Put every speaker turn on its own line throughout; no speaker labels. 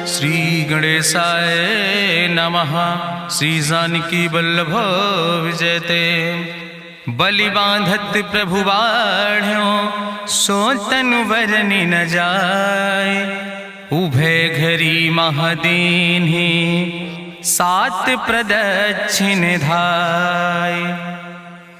श्री गणेशाय नमः। श्री जानकी वल्लभ विजयते। बलि बांधत प्रभु बाढ़ो सो तनु बरनि न जाय। उभय घरी महादीन्हि सात प्रदक्षिण धाय।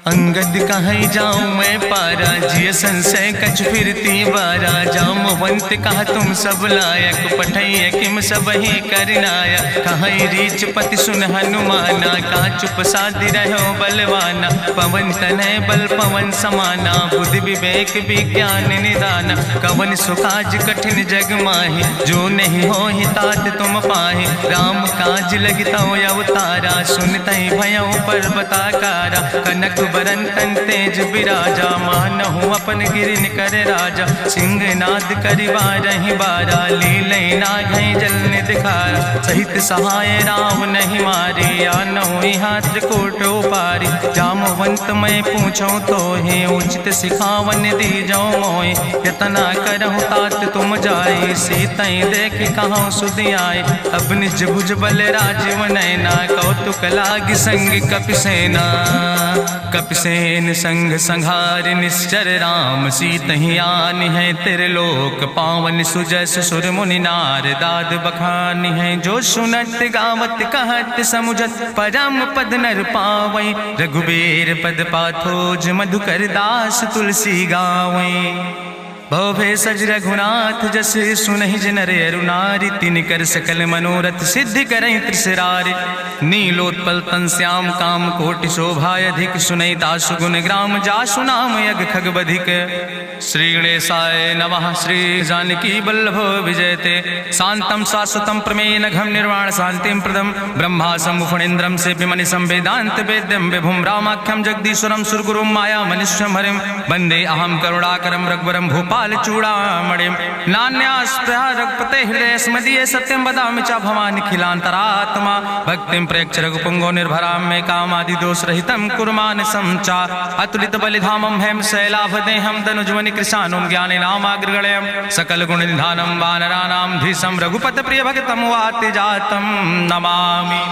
अंगद कहीं जाऊं मैं पारा जिय संशय कछ फिरती बारा। जामवंत कहा तुम सब लायक पठैय किम सब ही करनाया। कहीं रीच पति सुन हनुमाना कहा चुप साधि रहो बलवाना। पवन तनय बल पवन समाना बुद्धि विवेक विज्ञान निदाना। कवन सुकाज कठिन जग माहि जो नहीं हो ही तात तुम पाहि। राम काज लगता अवतारा सुनतहि भयउ पर्वताकारा। कनक बरन तन तेज बिराजा मानहु अपन गिरिन कर राजा। सिंह नाद करिवारहि बारा लीलय नागहि जल निधिखारा। सहित सहाय राम नहीं मारे आनहु यहाँ त्रिकूट उपारी। जामवंत मैं पूछूं तो हे उचित सिखावन दीजो मोय। यतना करहु तात तुम जाए सीतई देख कहूँ सुधि आए। अब निज भुज बल राजीव नैना कौतुक लाग संग कपिसेना। कपिसेन संग संहार निश्चर राम सीतहि आनि है त्रिलोक पावन। सुजस सुर मुनि नार दाद बखानि है। जो सुनत गावत कहत समुझत परम पद नर पावै। रघुबीर पद पाथोज मधुकर दास तुलसी गावै। भव भेषज रघुनाथ जस सुनहि जिनर अरुनारि। तिन कर सकल मनोरथ सिद्धि करहि त्रिसरारि। नीलोत्पल तन श्याम काम कोटि शोभाय अधिक। सुनहि दासु गुण ग्राम जासु नाम यज्ञ खग बधिक। श्री गणेशाय नमः। श्री जानकी वल्लभ विजयते। शांतम शाश्वतम प्रमेय घम निर्वाण शांतिम प्रदम। ब्रह्मा शंभु फणीन्द्रम सेव्यमनिशं वेदांत वेद्यम विभुम रामाख्यम जगदीश्वरम सुरगुरुम माया मनिष्यम हरिम। वंदे अहम करुणाकरम रघुवरम भूपाल चूड़ामणिम। नान्यास्पृहा रघुपते हृदय स्मदीय सत्यम वदामि च भवानिखिलांतरात्मा। भक्तिम प्रयच्छ रघुपुंगो निर्भराम मे कामादि दोष रहितम कुर्मानसं च। अतुलित बलिधामम हेम शैलाभदेहम दनुजवनि कृशानुम ज्ञाने नामाग्रगणयम। सकल गुण निधानम वानराणाम धीशम रघुपत प्रिय भगतम वाति जातम नमामि।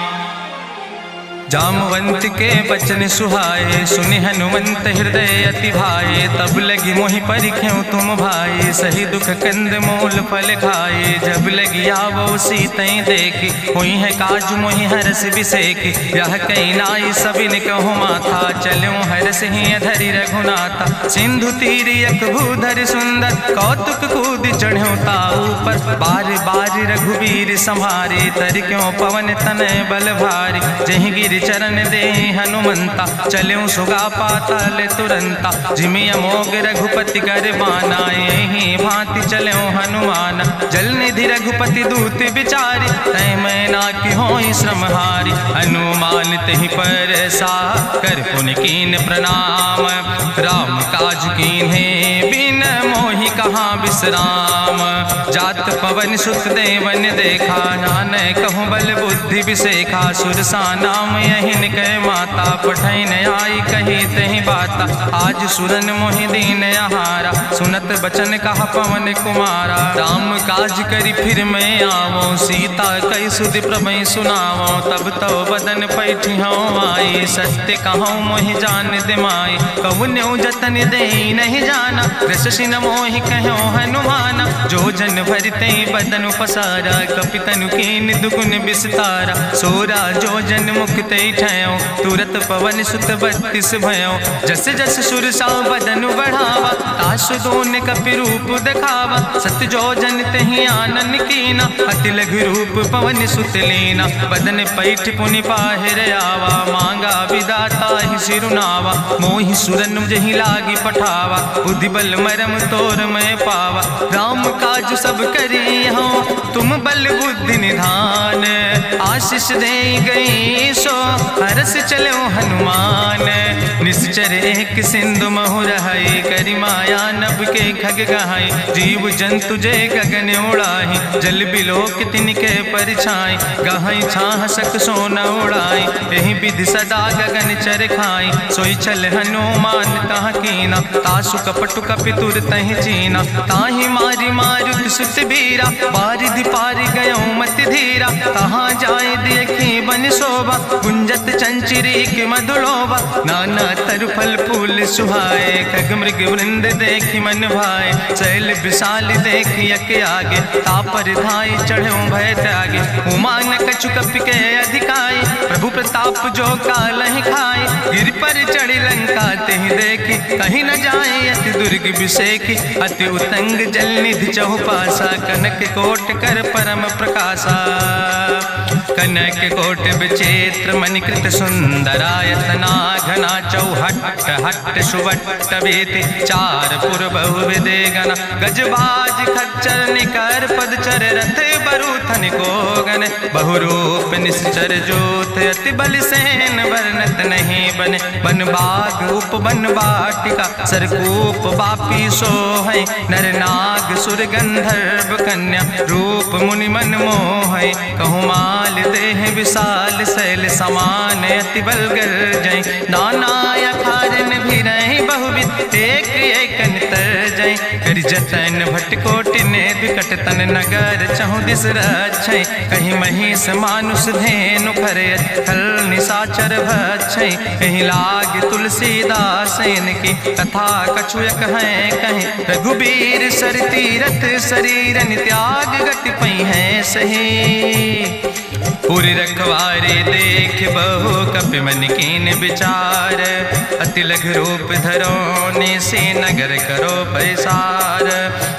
जामवंत के बचन सुहाए सुनि हनुमंत हृदय अति भाए। तब लगी मोहि परिख्यों तुम भाई सही दुख कंद मूल फल खाए। जब लगी आवो सीतई देखी हुई है काज मोहि हरस बिसेकी। यह कई नाई सबिन कहु माथा चलो हरस ही धरि रघुनाथा। सिंधु तीर यक भूधर सुंदर कौतुक कूद चढ़्यो ताऊ पर। बार बार रघुवीर संहारे तर क्यों पवन तनय बल भारी। जहि गिर चरण दे हनुमंता चल्यों सुगा पाताल तुरंता। जिमि अमोघ रघुपति कर बाना यही भांति चल्यों हनुमाना। जल निधि रघुपति दूत बिचारी तय मैना की होई श्रमहारी। हनुमान तहि पर सा कर पुनि कीन प्रणाम। राम काज कीन्हे बिन मोहि कहाँ विश्राम। जात पवन सुत देवन देखा नानक कहूँ बल बुद्धि विसेखा। सुरसा नाम यहिन कह माता पठैन आई कही तहि बाता। आज सुरन मोहि दीन आहारा सुनत बचन कहा पवन कुमारा। राम काज करी फिर मैं आवो सीता कई सुधि प्रभु सुनावो। तब तो बदन पैठी हूँ आई सत्य कहूँ मोहि जान दिमाई। कहुन्यु जतन दे नहीं जाना रसिन मोहि कहो हनुमाना। जो जन भरते बदन पसारा कपितनु कीन दुगुन विस्तारा। सोरा जो जन मुक्त ठयो तुरत पवन सुत 32 भयो। जस जस सुरसा बदन बढ़ावा तासु दोन कपि रूप दिखावा। सत्य जो जन तहि आनन कीना अति लघु रूप पवन सुत लीना। बदन पैठ पुनि पाहिर आवा मांगा विदाता ही सिरुनावा। मोहि सुरन जहि लागी पठावा बुद्धि बल मरम तोर मैं पावा। राम काज सब करी हो तुम बल बुद्धि निधान। आशीष दे गई सो हरस चलो हनुमान। निश्चर एक सिंधु महुर है करी माया नभ के खग गहाई। जीव जंतु जे गगन उड़ाई जल बिलोक तिनके परछाई। गहाई छाह सक सोन उड़ाई यही विधि सदा गगन चर खाई। सोई चल हनुमान तह कीना तासु कपटु कपितुर तहि चीना। ताहि मारी मारुत सुत बीरा बारिधि पारि गयो मति धीरा। तहाँ जाय देखी बन शोभा गुंजत चंचिरी के मधुलोभा। नाना तरु फल फूल सुहाए खग मृग वृंद देखी मन भाए। शैल विशाल देखी यके आगे तापर धाई चढ़ो भय त्यागे। उमान कछु कपि के अधिकाई प्रभु प्रताप जो कालहि खाई। गिर पर चढ़ी लंका तेहि देखी कहीं न जाए अति दुर्ग विषेखी। अति उतंग जल निधि चहुपासा कनक कोट कर परम प्रकाशा। कनक कोट विचित्र मणिकृत सुंदरायतना घना। चौहट्ट हट्ट सुवट्ट बेति चार पुर बहुविधे गना। गजबाज खच्चर निकर पदचर रथ बरूथन को गन। बहुरूप निश्चर जोत अति बल सेन वर्णत नहीं बने। बन बाग उप बन बाटिका सरकूप बापी सोहै। नर नाग सुर गंधर्व कन्या रूप मुनि मन मोहै। कहूँ माल देह विशाल शैल समान अति बल गर्जै। नाना अखारन भी रही बहुविध एक एक अंतर जय। कर जतन भटकोटि ने विकट तन नगर चहु दिस रक्षै। कहीं महिष मानुष धेनु खरे खल निशाचर भक्षै। कहीं लाग तुलसीदास इनकी कथा कछुयक है कहीं। रघुबीर सर तीरथ शरीरन त्याग गति पई है सही। पूरी रखवारे देख बहु कपि मन कीन विचार। अति लघु रूप धरो से नगर करो पैसार।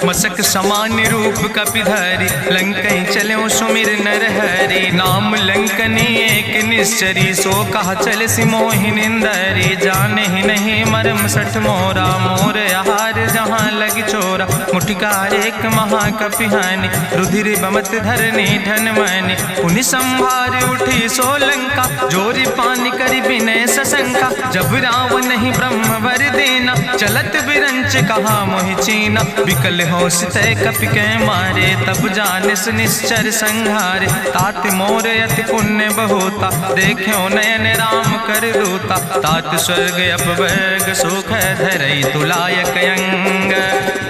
मसक समान रूप कपि धरि लंकई चलो सुमिर नर हरि। नाम लंकनी एक निश्चरी सो कहा चल सिमोहि निंदरी। जाने ही नहीं मरम सठ मोरा मोर आहार जहाँ लग चोरा। मुठिकार एक महाकपि हानि रुधिर बमत धरनी धन मानी। पुनि संभार उठी सोलंका जोरी पानी करी विनय सशंका। जब रावण नहीं ब्रह्म वर देना चलत बिरंच कहा मोहि चीना। विकल होश तय कपि के मारे तब जानिस निश्चर संहारे। तात मोर अति पुण्य बहुता देखो नयन राम कर रूता। तात स्वर्ग अपवर्ग सुख धरई तुलायक अंग।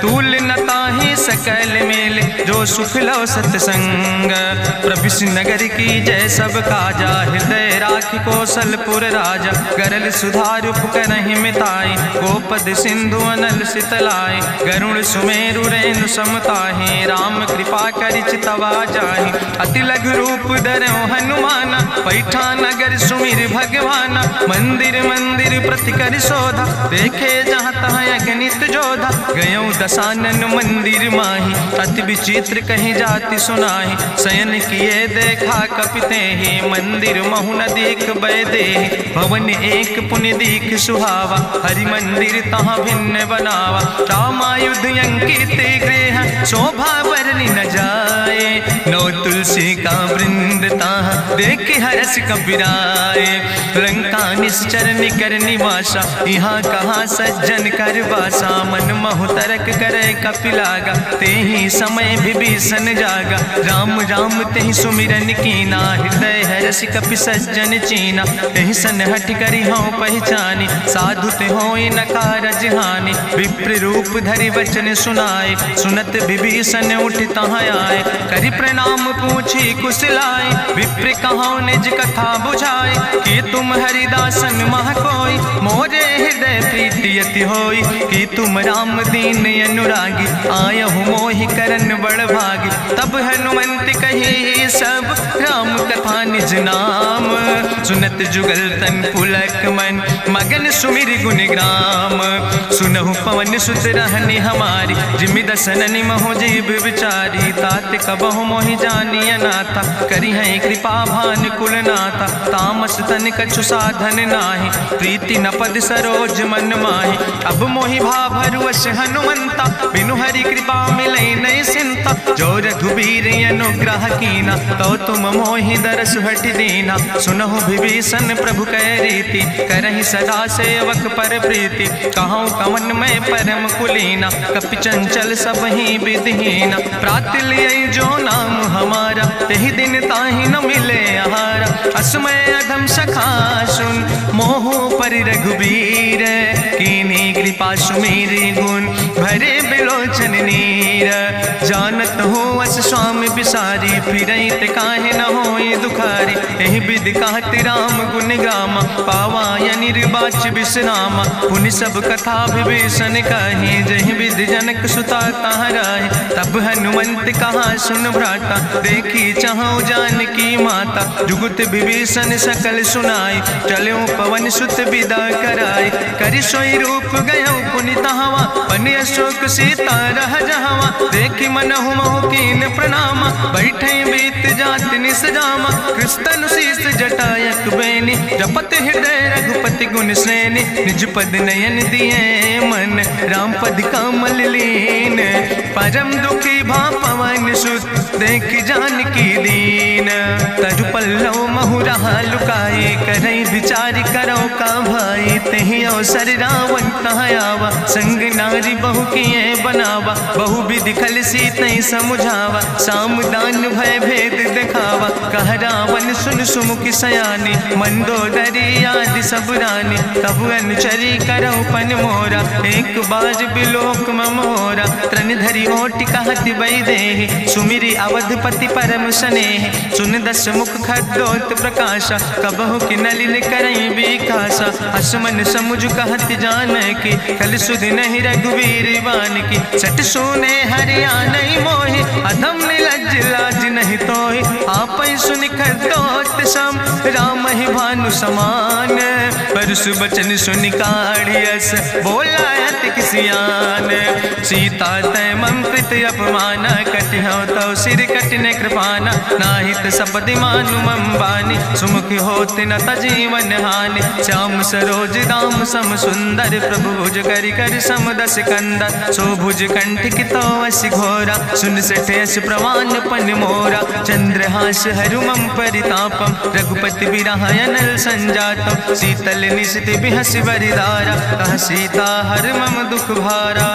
तूल न ताहि सकल मेल जो सुख लो सत्संग। प्रभिस नगर की जय सब काजा हृदय राखि कौशलपुर राजा। गरल सुधार करहि मिताई गोपद सिंधु अनल सितलाई। गरुण सुमेरु रेणु समताहि राम कृपा करि चितवा जाहि। अति लघु रूप धरो हनुमाना पैठा नगर सुमिर भगवाना। मंदिर मंदिर प्रति कर शोधा देखे जहाँ तहाँ अगणित जोधा। गयो दशानन मंदिर माही अति विचित्र कहीं जाति सुनाही। शयन किए देखा कपिते ही मंदिर महु न देख बैदे। भवन एक पुण्य दीख सुहावा हरि मंदिर तहाँ भिन्न बनावा। रामायुध अंकित गृह शोभा वर्णि न जाए। नौ तुलसी का वृंद तहाँ देख हरस कबीराए। लंका निश्चर निकर निवासा यहाँ कहाँ सज्जन कर वासा। मन महु तरक करे कपिलागा तेहि समय विभीषण जागा। राम राम तेहि सुमिरन कीना हृदय हरस कपि सज्जन चीना। तेहि सन हठ करि हूँ पहचानी साधु ते होई न कारज हानि। विप्र रूप धरि वचन सुनाए सुनत विभीषण उठ तहाँ आए। करि प्रणाम पूछी कुशलाए विप्र कहो निज कथा बुझाए। कि तुम हरिदासन मह कोई मोरे हृदय प्रीति अति होई। कि तुम राम दीन अनुरागी आयहु मोहि करन बड़ भागी। तब हनुमंत कही सब राम कथा निज नाम। सुनत जुगल तन पुलक मन मगन सुमिर गुण ग्राम। सुनहु पवन सुत रहनी हमारी जिमि दसननि महो जीव विचारी। तात कबहु मोहि जानी अनाथा करी है कृपा भान कुलनाथा, तामस तन कछु साधन नाही, प्रीति न पद सरोज मन माही। अब मोहि भाभरुवश हनुमंता, बिनु हरि कृपा मिलै नहीं सिंता, जो रघुबीर अनुग्रह कीना, तो तुम मोहि दरस हट दीना। सुनहु विभीषण प्रभु कै रीति, करहि सदा सेवक पर प्रीति, कहूँ कवन में परम कुलीना, कपि चंचल सब ही विधिहीना। प्रात लियै जो नाम हमारा, तेहि दिन ताहि न मिले आहारा। असमय अधम सखा सुन, मोहु पर रघुबीर, कीन्ही कृपा सुमेरि गुण, भरे बिलोचन नीर। जानत हो अस स्वामी बिसारी, फिरहि ते काहे न होई दुखारी। एहि विधि कहत राम गुण गामा, पावा निर्वाच विश्रामा। पुनि सब कथा विभीषण कही, जहि विधि जनक सुता कहाँ राहि। तब हनुमंत कहा सुन भ्राता, देखी चाहूँ जानकी माता। जुगुत विभीषण सकल सुनाई, चलो पवन सुत विदा कराई। करि सोई रूप गयो पुनि तहवा, बनि अशोक सीता रह जहवा। देखी मनहु मोह कीन प्रणामा, बैठे बीत जात निस जामा। कृष्ण शीस जटायक बेनी, जपत हृदय रघुपति गुण श्रेणी। निज पद नयन दिए मन, राम पद कमल लीन। परम दुखी भा पवन सुत, देख जानकी दीन। तरु पल्लव महु रहा लुकाई, करई विचार करो का भाई। तेहि अवसर रावण तहाँ आवा, संग नारी बहु किए बनावा। बहु विधि खल सीतै समुझावा, सामदान भय भेद दिखावा। कह रावण सुन सुमुख सयानी, मंदोदरी आदि सब रानी। तब अनुचरी करौ पन मोरा, एक बाज बिलोक ममोरा। तृण धरि ओटि कहत वैदेही, सुमिरि अवधपति परम स्नेह। सुन दस मुख खद्योत प्रकाशा, कबहु कि नलिन करई बिकासा। असमन समुझ कहत जानकी, कल सुधि नहीं रघुवीर बान की। सट सुने हरिया नहीं मोहि, अधम निलज्ज लाज नहीं तोहि। आपै सुनि खद्योत सम, राम ही भानु समान। परसु बचन सुनि काढ़ियस, बोला अति किसियान। सीता तै मम कृत अपमान, कटिहौ तौ सिर कटिन कृपाना। नाहित सपदि मानु मम बानी, सुमुख होत न तजीवन हानि। श्याम सरोज दाम सम सुंदर, प्रभु भुज करि कर सम दस कंदर। सो भुज कंठ कितो अस घोरा, सुन सठे अस प्रवान पन मोरा। चंद्रहास हरु मम परितापम, रघुपति बिरह अनल संजातम। शीतल निशित बिहसि बरिदारा, कह सीता हर मम दुख भारा।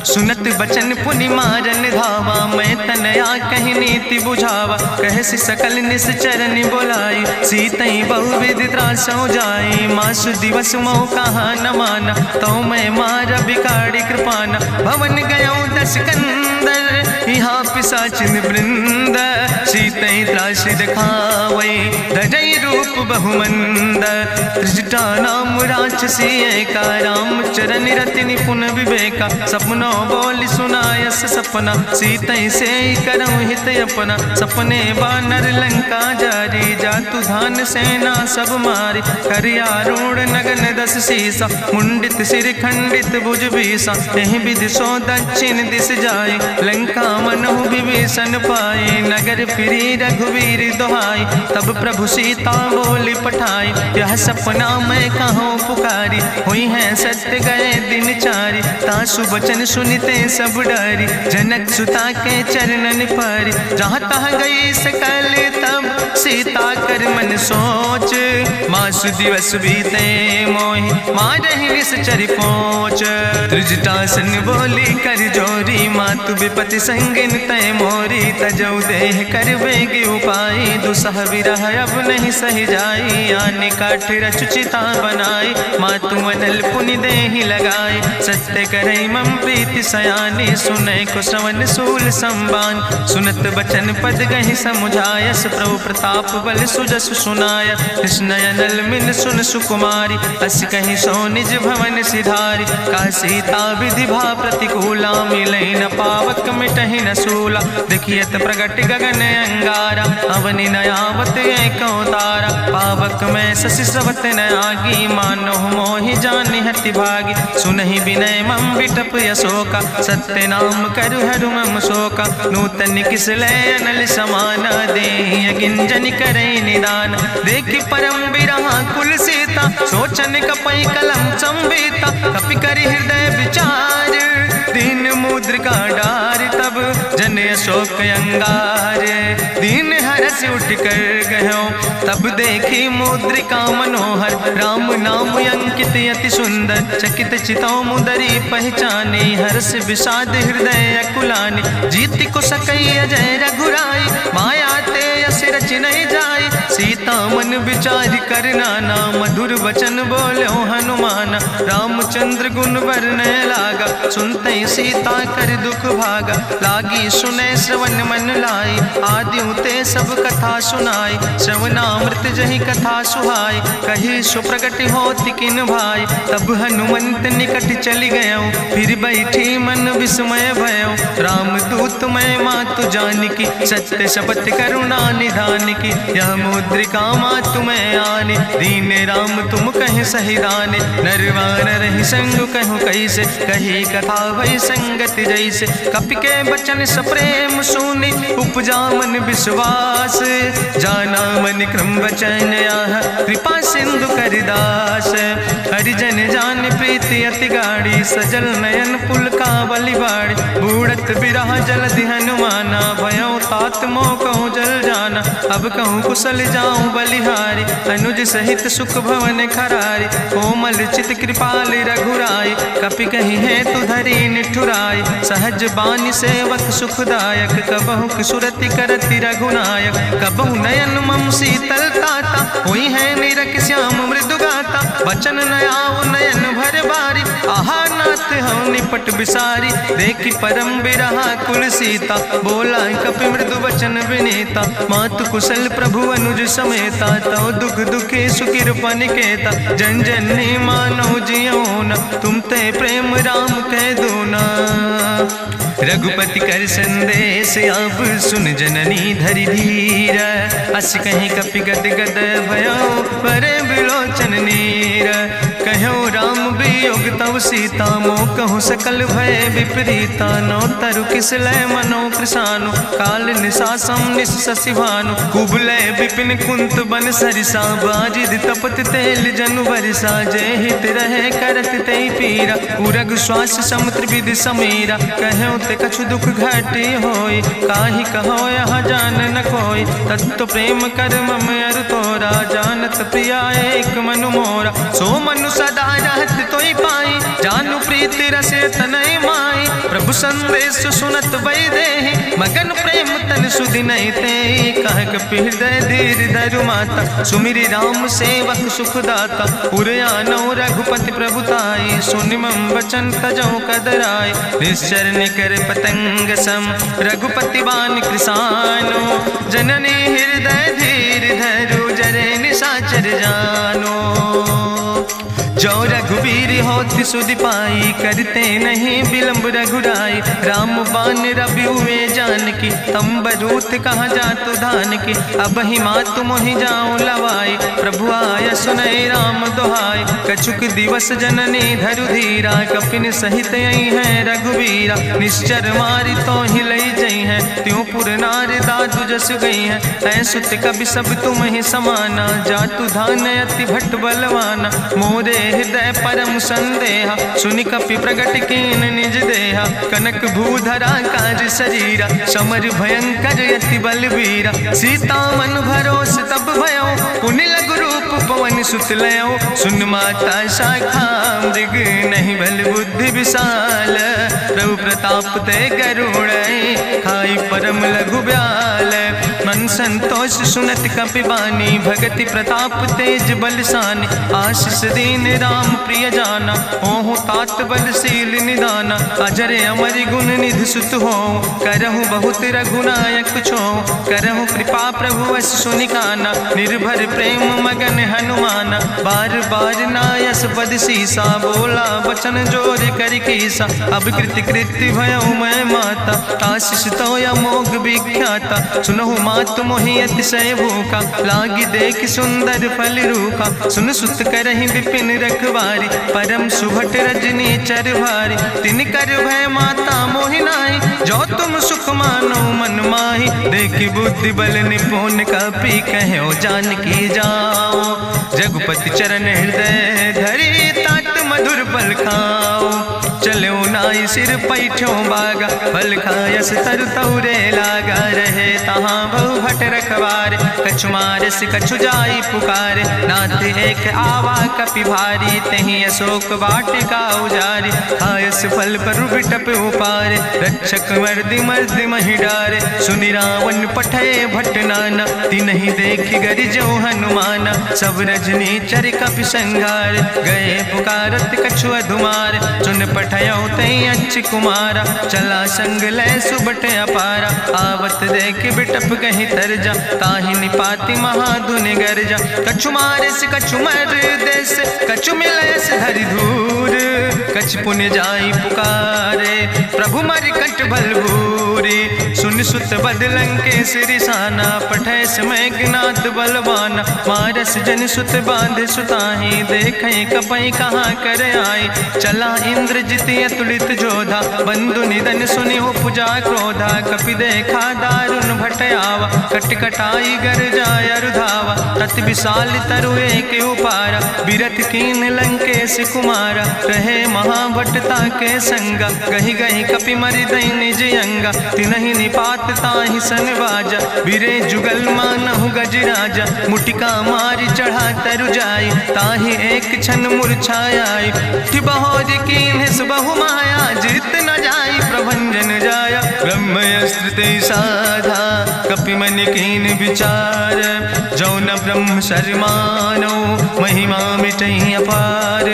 सुनत बचन पुनि मारन धावा, मैं तनया कहि नीति बुझावा। कहसि सकल निश्चरन बोलाई, सीतई बहुविधि त्रासौ जाई। मासु दिवस मोह कहा न माना, तो मैं मार बिकाड़ी कृपाना। भवन गयो दस कंदर, यहाँ पिशाचिन वृंद। सीतई त्रास दिखावै, धजई रूप बहुमंद। त्रिजटा नाम राक्षसी एका, राम चरण रति निपुण विवेका। सपनो बोल सुनायस सपना, सीतई से करऊँ हित अपना। सपने बानर लंका जारी, जातु धान सेना सब मारी। करियारूढ़ नगन दस सीसा, मुंडित सिर खंडित भुज बीसा। एहि विधि सो दक्षिण दिस जाय, लंका मनहु विभीषण पाए। नगर फिरी रघुवीर दोहाई, तब प्रभु सीता बोली पठाई। यह सपना मैं कहूँ पुकारी, हुई है सत्य गए दिन चारी। तासु बचन सुनिते सब डरी, जनक सुता के चरणन पर। जहाँ तहाँ गई सकल तब, सीता कर मन सोच। मासु दिवस बीते मोहि, मारहि निश्चर पहुँच। त्रिजटासन बोली कर जोरी, मातु विपति संगिन तय मोरी। तजौ देह कर बेग उपाय, दुसह विरह अब नहीं सही जाई। आने काठ रचुचिता बनाई, मातु अनल पुनि देहि लगाई। सत्य करई मम प्रीति सयानी, सुनै को श्रवण सूल संबान। सुनत बचन पद गहि समुझायस, प्रभु प्रताप बल सुजस सुनाय। कृष्णय नल मिल सुन सुकुमारी, अस कहि सो निज भवन सिधारी। का सीता विधि भा प्रतिकूला, मिलै न पावक मिटहि न सूला। देखियत प्रगट गगन अंगारा, अवनि न आवत एको तारा। पावक में शशि स्रवत न आगी, मानो मोहि जानि हति भागी। सुनहि विनय मम विटप अशोका, सत्य तय नाम करु हरु मम शोका नूतन किसलय अनल समाना दे गिंजन करे निदान देखि परम बिरहा कुल सीता सोचन कपई कलम संवेता कपि करि हृदय विचार दीन मुद्रिका डार तब जन अशोक अंगार दीन हरस उठ कर गयो तब देखी मुद्रिका मनोहर राम नाम अंकित अति सुंदर चकित चितौ मुदरी पहचाने हर्ष विषाद हृदय अकुलानी जीत को सकई अजय रघुराई माया ते अस रच नहीं जाई सीता मन विचार करना ना मधुर वचन बोलो हनुमान रामचंद्र गुण वर्णय लागा सुनते सीता कर दुख भागा लागी सुने श्रवण मन लाई आदि ते सब कथा सुनाई श्रवणामृत जहि कथा सुहाई कही सुप्रगट होति किन भाई तब हनुमंत निकट चली गयो फिर बैठी मन विस्मय भयो राम दूत मैं मातु जानकी सत्य शपथ करुणा निधान की यह मुद्रिका मातु मैं आने दीन राम तुम कहे सही दाने नरवान रही संग कहूँ कैसे कही कथा वही संगत जैसे कपि के बचन सप्रेम सुनी उपजा मन विश्वास जाना मन क्रम वचन आह कृपा सिंधु करिदास हरिजन जान प्रीति अति गाड़ी सजल नयन पुल का बलिबाड़ी बूढ़त बिरह जलधि हनुमाना भयो तात मोह कहूँ जल जाना अब कहूँ कुशल जाऊँ बलिहारी अनुज सहित सुख भवन खरारी कोमल चित कृपाल रघुराई कपि कही है तु धरी निठुराई सहज बानी सेवक सुखदायक कबहु किशुरति करति रघुनायक कबहु नयन मम शीतल ताता हुई है निरख श्याम मृदु गाता बचन नयाव नयन भर बारी आहा नाथ हम निपट बिसारी देखी परम बिरहा कुल सीता बोला कपि मृदु वचन विनीता मातु कुशल प्रभु अनुज समेता तो दुख दुखे सुखिर पनिकेता जन जननी मानो जियो न तुम ते प्रेम राम कह दो ना रघुपति कर संदेश अब सुन जननी धरि धीर अस कहीं कपि गद गद भयो परे बिलोचन नीर कहो राम वियोग तव सीता मोह कहूँ सकल भय विपरीता नो तरु किसलय मनो कृषानु काल निशासम निशसिभानु कुबलय विपिन कुंत बन सरिसा बाजिद तपत तेल जनु बरिसा जय हित रहे करत ते पीरा उरग श्वास समुद्र विधि समीरा कहो ते कछु दुख घाटी होई काहि कहो यहाँ जान न कोई तत्व प्रेम कर मम अरु तोरा जानत प्रिया एक मनु मोरा सो मनु सदा रहत तोई पाई जानु प्रीति रसे तनय माई प्रभु संदेश सुनत वै देहि मगन प्रेम तन सुधि नहीं ते कह कपि हृदय धीर धरु माता सुमिरि राम सेवक सुख दाता उरयानो रघुपति प्रभुताई सुनि मम वचन तजौ कदराय निश्चर निकर पतंग सम रघुपति बान कृसानो जननी हृदय धीर धरु जरे निशाचर जानो जो रघुवीर होति सुधि पाई करते नहीं विलंब रघुराई राम बान रवि हुए जानकी तंबरूत कहाँ जातु धान की अब ही मातु मोहि जाऊं लवाई प्रभु आय सुनय राम दुहाई कछुक दिवस जननी धरु धीरा कपिन सहित यही है रघुवीरा निश्चर मारी तो ही लई जई है त्यों पुर नार दादु जस गई है ऐसुत कभी सब तुम ही समाना जातु धान अति भट्ट बलवाना मोरे हृदय परम संदेहा सुनि कपि प्रगट कीन निज देहा कनक भूधरा काज शरीरा समर भयंकर यति बलवीरा सीता मन भरोस तब भयो पुनि लघु रूप पवन सुत लयो सुन माता शाखा मृग नहीं बल बुद्धि विशाल प्रभु प्रताप ते करुणै खाई परम लघु ब्याल मन संतोष सुनत कपि बानी भगति प्रताप तेज बलसानी आशीष दीन राम प्रिय जाना ओहु तात बलशील निदाना अजर अमर गुण निधि सुत हो करहु बहुत रघुनायक छो करहु कृपा प्रभु अस सुनिकाना निर्भर प्रेम मगन हनुमाना बार बार नायस पद सीसा बोला वचन जोर कर कीसा अब कृति कृति भयो मैं माता आशीष तो अमोघ विख्याता सुनहु मात मात मोहि अतिशय भूखा, लागी देख सुंदर फल रूखा। सुन सुत करहि विपिन रखवारी, परम सुभट रजनी चर भारी। तिन कर भय माता मोहि नाहि, जो तुम सुख मानो मन माहि। देखि बुद्धि बल निपुण कपि, कहो जानकी जाओ। जगुपति चरण हृदय धरि, तात मधुर फल खाओ। चलो नाई सिर पैठो बागा, फल खायस तरु तौरे लागा। रहे तहाँ बहु भट रखवारे, कछु मारस कछु जाई पुकारे। नाथ एक आवा कपि भारी, तहीं अशोक वाटिका उजारी। खायस फल पर बिटप उपारे, रक्षक मर्दि मर्दि महि डारे। सुनि रावण पठय भट नाना, तिन्हि देखि गरिजो हनुमाना। सब रजनी चर कपि संघार, गए पुकारत कछु अधुमार। सुन पठयो तई अच्छ कुमारा, चला संग लय सुबट अपारा। आवत देख बिटप कहीं तरजा, ताहि निपाति महाधुनि गर्जा। कछु मारस कछु मर देस, कछु मिलयस धरि धूर। कछ पुण्य जाई पुकारे, प्रभु मर कंठ बल भूरी। सुन सुत बदलं के सिरिसाना, पठय समय ज्ञात बलवाना। मारस जन सुत बांध सुताही, देखें कपई कहाँ कर आई। चला इंद्रजित अतुलित जोधा, बंधु निधन सुनि उपजा क्रोधा। कपि देखा दारुण भटयावा, कट कटाई गर जाय रुधावा। तत विशाल तरु एक उपारा, बिरथ कीन लंकेश कुमारा। रहे महाभटता के संगा, गहि गहि कपि मरि दई निज अंगा। तिनहि निपात ताहि सन बाजा, बिरे जुगल मानहु गजराजा। मुटिका मारि चढ़ा तरु जाई, ताहि एक क्षण मूर्छाई। बहोज कीन बहु माया, जीत न जाई प्रभंजन जाया। ब्रह्मस्त्र ते साधा, कपि मन कीन विचार। जो न ब्रह्म शर्मानो, महिमा मिटई अपार।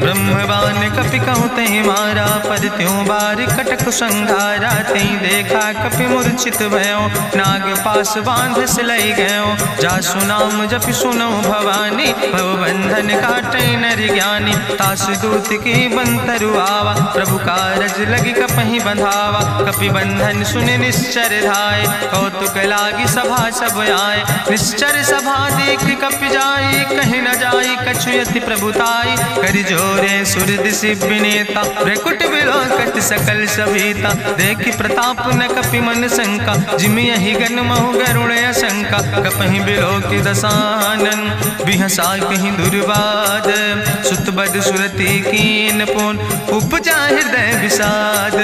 ब्रह्मवान कपि कहु तहि मारा, पर त्यों बार कटक संघारा। तई देखा कपि मूर्छित भयो, नाग पास बांध सिलई गयो। जासु नाम जपि सुनो भवानी, भव बंधन काटै नर ज्ञानी। तास दूत की बंतरु आवा, प्रभु कारज लगी कपहि बंधावा। कपि बंधन सुनि निश्चर धाय, कौतुक लागी सभा सब आए। निश्चर सभा देख कपि जाई, कहीं न जाई कछु यति प्रभुताई। कर जोरे सुर दिसि विनेता, भ्रकुट विलोकत सकल सभीता। देखि प्रताप न कपि मन शंका, जिमि यहि गन महु गरुण असंका। कपहि बिलोकि दसानन, बिहसा कहीं दुर्वाद। सुत बद सुरति कीन पुन, उपजा हृदय विषाद।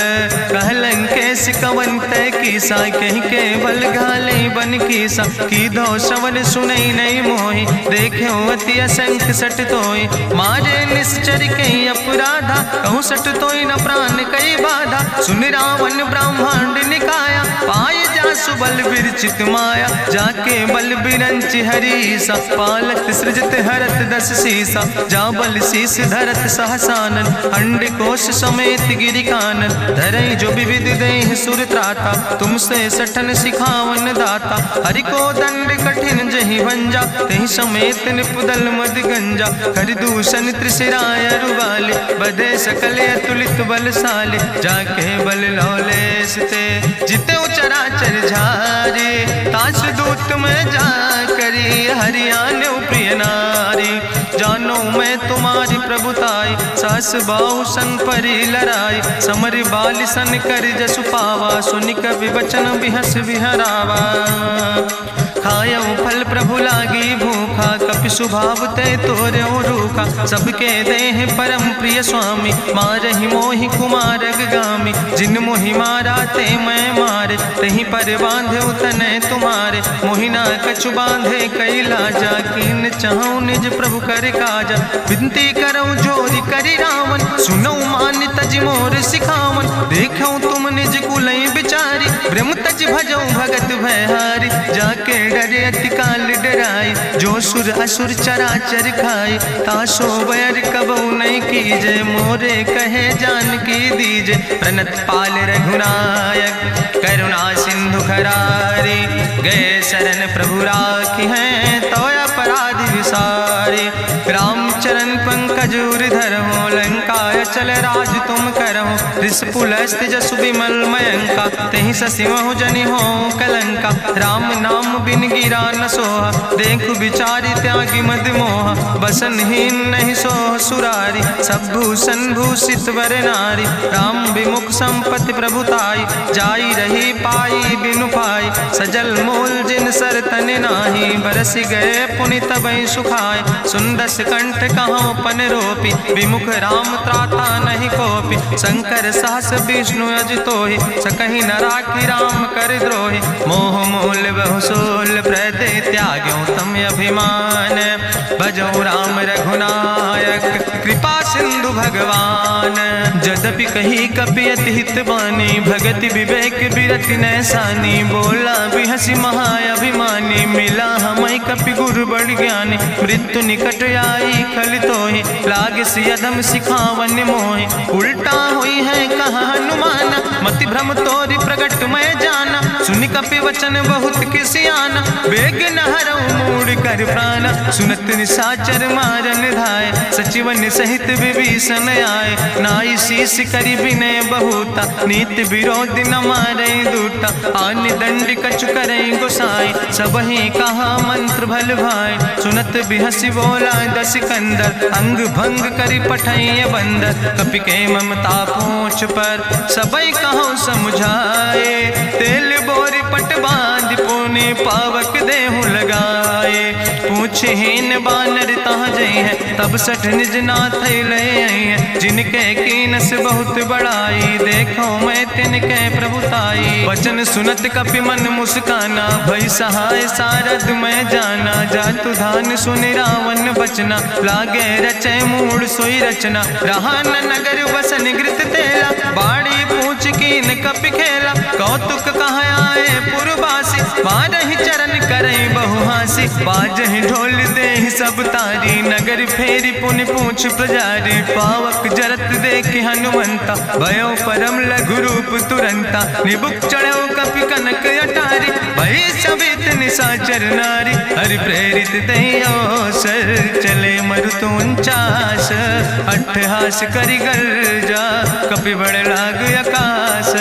कहलन केस कवन तय कीसा, कहीं केवल घाले बन कीसा। कीधो श्रवण सुनई नहीं मोहि, देख्यो अति असंख सट तोय। मारे निश्चर कई अपराधा, कहूँ सट तोय न प्राण कई बाधा। सुन रावण ब्रह्मांड निकाया, पाय जासु बल विरचित माया। जाके बल बिरंच हरीसा, पालक सृजत हरत दस सीसा। जा बल शीस धरत सहसानन, अंड कोश समेत गिरि कानन। धरई जो विविध देह सुर त्राता, तुमसे सठन सिखावन दाता। हरि को दंड कठिन जहि भंजा, तहि समेत निपुदल मद गंजा। कर दूषण त्रिशिराय रुवाले, बधे सकल अतुलित बलशाले। जाके बल लौलेस ते, जिते चराचर झारे। तास दूत में जा करी, हरियाण प्रिय नारी। जानो मैं तुम्हारी प्रभुताई, सास बाहु सन परी लड़ाई। समर बाल सन कर जसु पावा, सुनि कवि वचन बिहस बिहरावा। खायो फल प्रभु लागी भूखा, कपि स्वभाव ते तोर्यो रूखा। सबके देह परम प्रिय स्वामी, मारहि मोहि कुमार गामी। जिन मोहि मारा ते मैं मारे, तहीं पर बांधे तनै तुम्हारे। मोहि ना कछु बांधे कई लाजा, कीन चाहूं निज प्रभु कर काजा। विनती करऊं जोरि करि रावण, सुनऊ मान तज मोर सिखावन। देखऊं तुम निज कुलई बिचारी, ब्रह्म तज भजऊं भगत भयहारी। जाके डरे अति काल डराई, जो सुर असुर चराचर खाई। तासो बैर कबऊ नहीं कीजे, मोरे कहे जानकी दीजे। प्रणत पाल रघुनायक, करुणा सिंधु खरारी। गए शरण प्रभु राखी हैं, तो अपराध विसारी। रामचरण पंकज धर हो, लंका आय चल राज तुम करहु, ऋष पुलस्त जसु विमल मयंका, तेहि ससिमहु जनि हो कलंका। राम नाम बिन गिरा न सोहा, देखु विचारि त्यागी मद मोहा। बसनहीन नहीं सोह सुरारी, सब भूषण भूषित वर नारी। राम विमुख संपत्ति प्रभुताई, जाई रही पाई बिनु पाई। सजल मूल जिन सर तन नाही, बरस गए पुनि तबहि सुखाय। सुंदस कंठ कहाँ पन रोपी, विमुख राम त्राता नहीं कोपी। शंकर सहस विष्णु अजितोहि, सकहि न राखि राम कर द्रोहि। मोह मूल बहु सोल प्रदे, त्याग्यो तम अभिमान। भजौ राम रघुनायक, कृपा सिंधु भगवान। जदपि कही कपि अति हित बानी, भगति विवेक बिरति नैसानी। बोला बिहसी महाअभिमानी, मिला हमय कपि गुरु बड़ ज्ञानी। मृत्यु निकट आई खल तोहि, लागे सियदम सिखावन मोहि। उल्टा हुई है कहा हनुमान, मति भ्रम तोरि प्रगट मैं जाना। सुनि कपि वचन बहुत किसियाना, बेग न हरऊ मूढ़ कर प्राण। सुनत निशाचर मारन धाय, सचिवन सहित विभीषण आए। नाई शीस करि विनय बहुता, नीति विरोध न मारै दूता। आन दंड कछु करै गोसाई, सबहि कहा मंत्र भल भाई। सुनत बिहसी बोला दस कंदर, अंग भंग करि पठैय बंदर। कपि के ममता पूछ पर, सबई कहो समुझाए। तेल बोरी पट बांध पुनि, पावक देहु लगाए। पूछहीन बानर तहाँ जई है, तब सठ निज नाथ ले आई है। जिनके कीनस बहुत बड़ाई, देखो मैं तिनके प्रभुताई। वचन सुनत कपि मन मुस्काना, भई सहाय सारद मैं जाना। जातु धान सुनि रावण बचना, लागे रचय मूढ़ सोई रचना। रहा न नगर बसन घृत तेला, बाड़ी पूछ कीन कपि खेला। कौतुक कहाँ आए पुरवासी, मारहि चरण करई बहुहासी। बाजहि ढोल देहि सब तारी, नगर फेरी पुनि पूछ प्रजारी। पावक जरत देखि हनुमंता, भयो परम लघु रूप तुरंता। निबुक चढ़ो कपि कनक अटारी, भई सवित निशाचर नारी। हरि प्रेरित तहि अवसर, चले मरुत 49। अट्ठहास करि गर्जा, कपि बड़ लाग आकाश।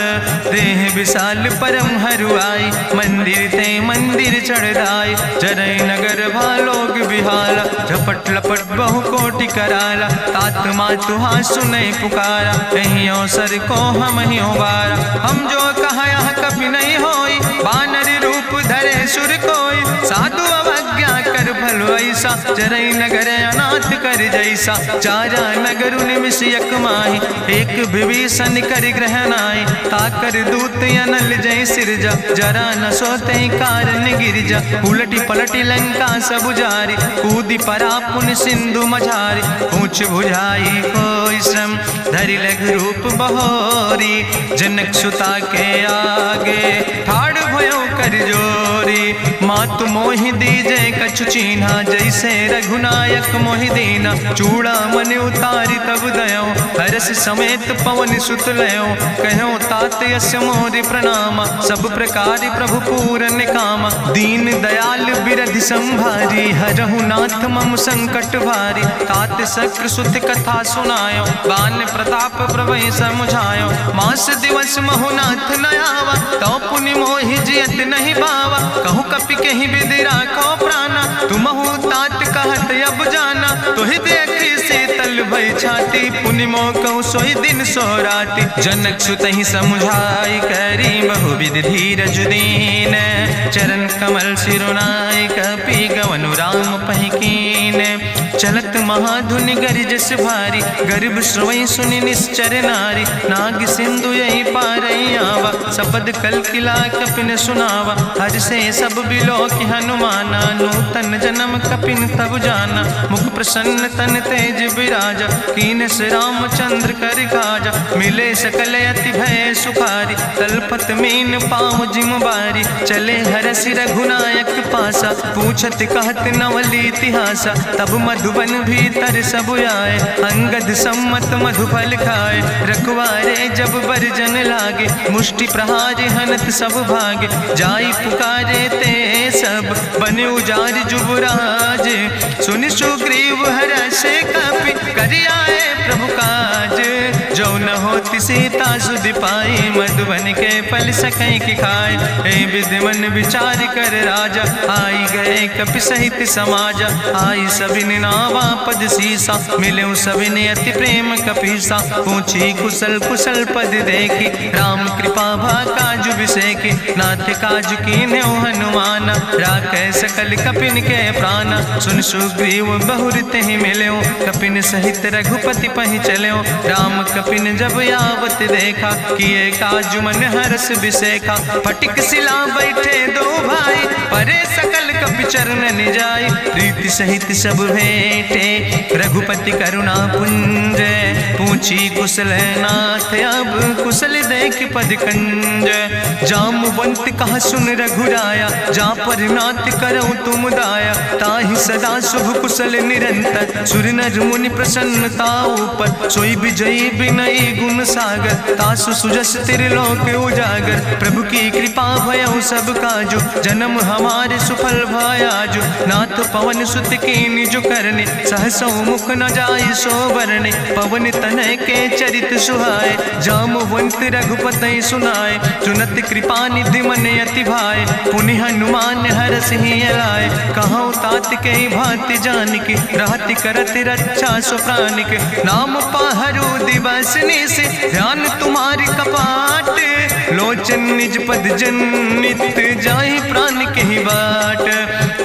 देह विशाल परम हरुआई, मंदिर ते मंदिर चढ़ाई। जरै नगर भालोग बिहाला, झपट लपट बहु कोटि कराला। तात मातुहा सुनै पुकारा, कहीं अवसर को हम ही बारा। हम जो कहा यह कभी नहीं होई, बानर रूप धरे सुर कोई। साधु अवज्ञा कर भल ऐसा, जरै नगर अनाथ कर जैसा। चारा नगर निमिष यक माही, एक विभीषण कर ग्रह नाई। ताकर दूत अनल जय सिरजा, जरा न सोते कारण गिरजा। उलटी पलटी लंका सब जारी, कूदी परा पुन सिंधु मझारी। पूछ बुझाई कोई श्रम, धरि लघु रूप बहोरी। जनक सुता के आगे, ठाड़ भयो कर जोरी। मातु मोहि दीजे कछु चीन्हा, जैसे रघुनायक मोहि दीना। चूड़ा मन उतारी तब दयो, हरस समेत पवन सुत लयो। कहो तात यस मोरि प्रणामा, सब प्रकार प्रभु पूरन कामा। दीन दयाल बिरधि संभारी, हरहु नाथ मम संकट भारी। तात शक्र सुत कथा सुनायो, बान प्रताप प्रभय समुझायो। मास दिवस महु नाथ न आवा, तो पुनि मोहि जियत नहीं बावा। कहु कपि कहि विधि राखो प्राणा, तुमहु तात कहत अब जाना। तोहि देखी शीतल भई छाती, पुनि मोह कहु सोई दिन सोराती। जनक सुतहि समुझाई, करी बहु विधि धीरज दीन। चरण कमल सिरुनाई, कपि गवनु राम पहि कीन। चलत महाधुनि गरिजस भारी, गर्भ श्रवई सुनि निश्चर नारी। नाग सिंधु यही पारई आवा, सबद कल किला कपिन सुनावा। हर से सब बिलो कि हनुमाना, नूतन जन्म कपिन तब जाना। मुख प्रसन्न तन तेज विराजा, कीनस रामचंद्र कर काजा। मिले सकल अति भय सुखारी, तलपत मीन पाँव जिम बारी। चले हरस रघुनायक पासा, पूछत कहत नवल इतिहासा। तब मधुबन भीतर सब आए, अंगद सम्मत मधुफल खाए। रखवारे जब बरजन लागे, मुष्टि प्रहार हनत सब भागे। जाई पुकारे ते सब, बने उजार जुबराज। सुनि सुग्रीव हरषे कपि, करि आए प्रभु काज। न होती सीता सुध पाई, मधुबन के फल सकै की खाए। हे विधि मन विचार कर राजा, आई गए कपि सहित समाजा। आई सबिन नावा पद सीसा, मिले सबिन अति प्रेम कपीसा। पूछी कुशल कुशल पद देखी, राम कृपा भा काजु बिसेकी। नाथ काजु कीन्हे हनुमान, राखे सकल कपिन के प्राण। सुन सुग्रीव बहुर तेहि मिल्यो, कपिन सहित रघुपति पहि चल्यो। राम कपिन जब यावत देखा, किए काजु मन हरस बिसेखा। फटिक सिला बैठे दो भाई, परे सकल कपि चरण जाय। प्रीति सहित सब भेंटे, रघुपति करुणा पुंज। पूछी कुशल नाथ, अब कुशल देख पद कंज। जामवंत कहा सुन रघुराया, जा पर नाथ करो तुम दाया। ताहि सदा शुभ कुशल निरंतर, सुर नर मुनि प्रसन्नता ऊपर। सोई विजयी विनयी गुण सागर, तासु सुजस त्रिलोक उजागर। प्रभु की कृपा भयउ सब काजु, जन्म हमारे सुफल भयाजु। नाथ पवन सुत कीन्हि जो करने, सहसौ मुख न जाय सो बरने। पवन तनय के चरित सुहाए, जामवंत रघुपति सुनाए। सुनत कृपा निधि मन अति भाए, पुनि हनुमान हरषि लाए। कहौं तात के भांति जानिके, रहति करत रक्षा सो प्राणिके। नाम पाहरु दिवस निशि, ध्यान तुम्हारी कपाट। लोचन निज पद जनित, जाहि प्राण के बाट।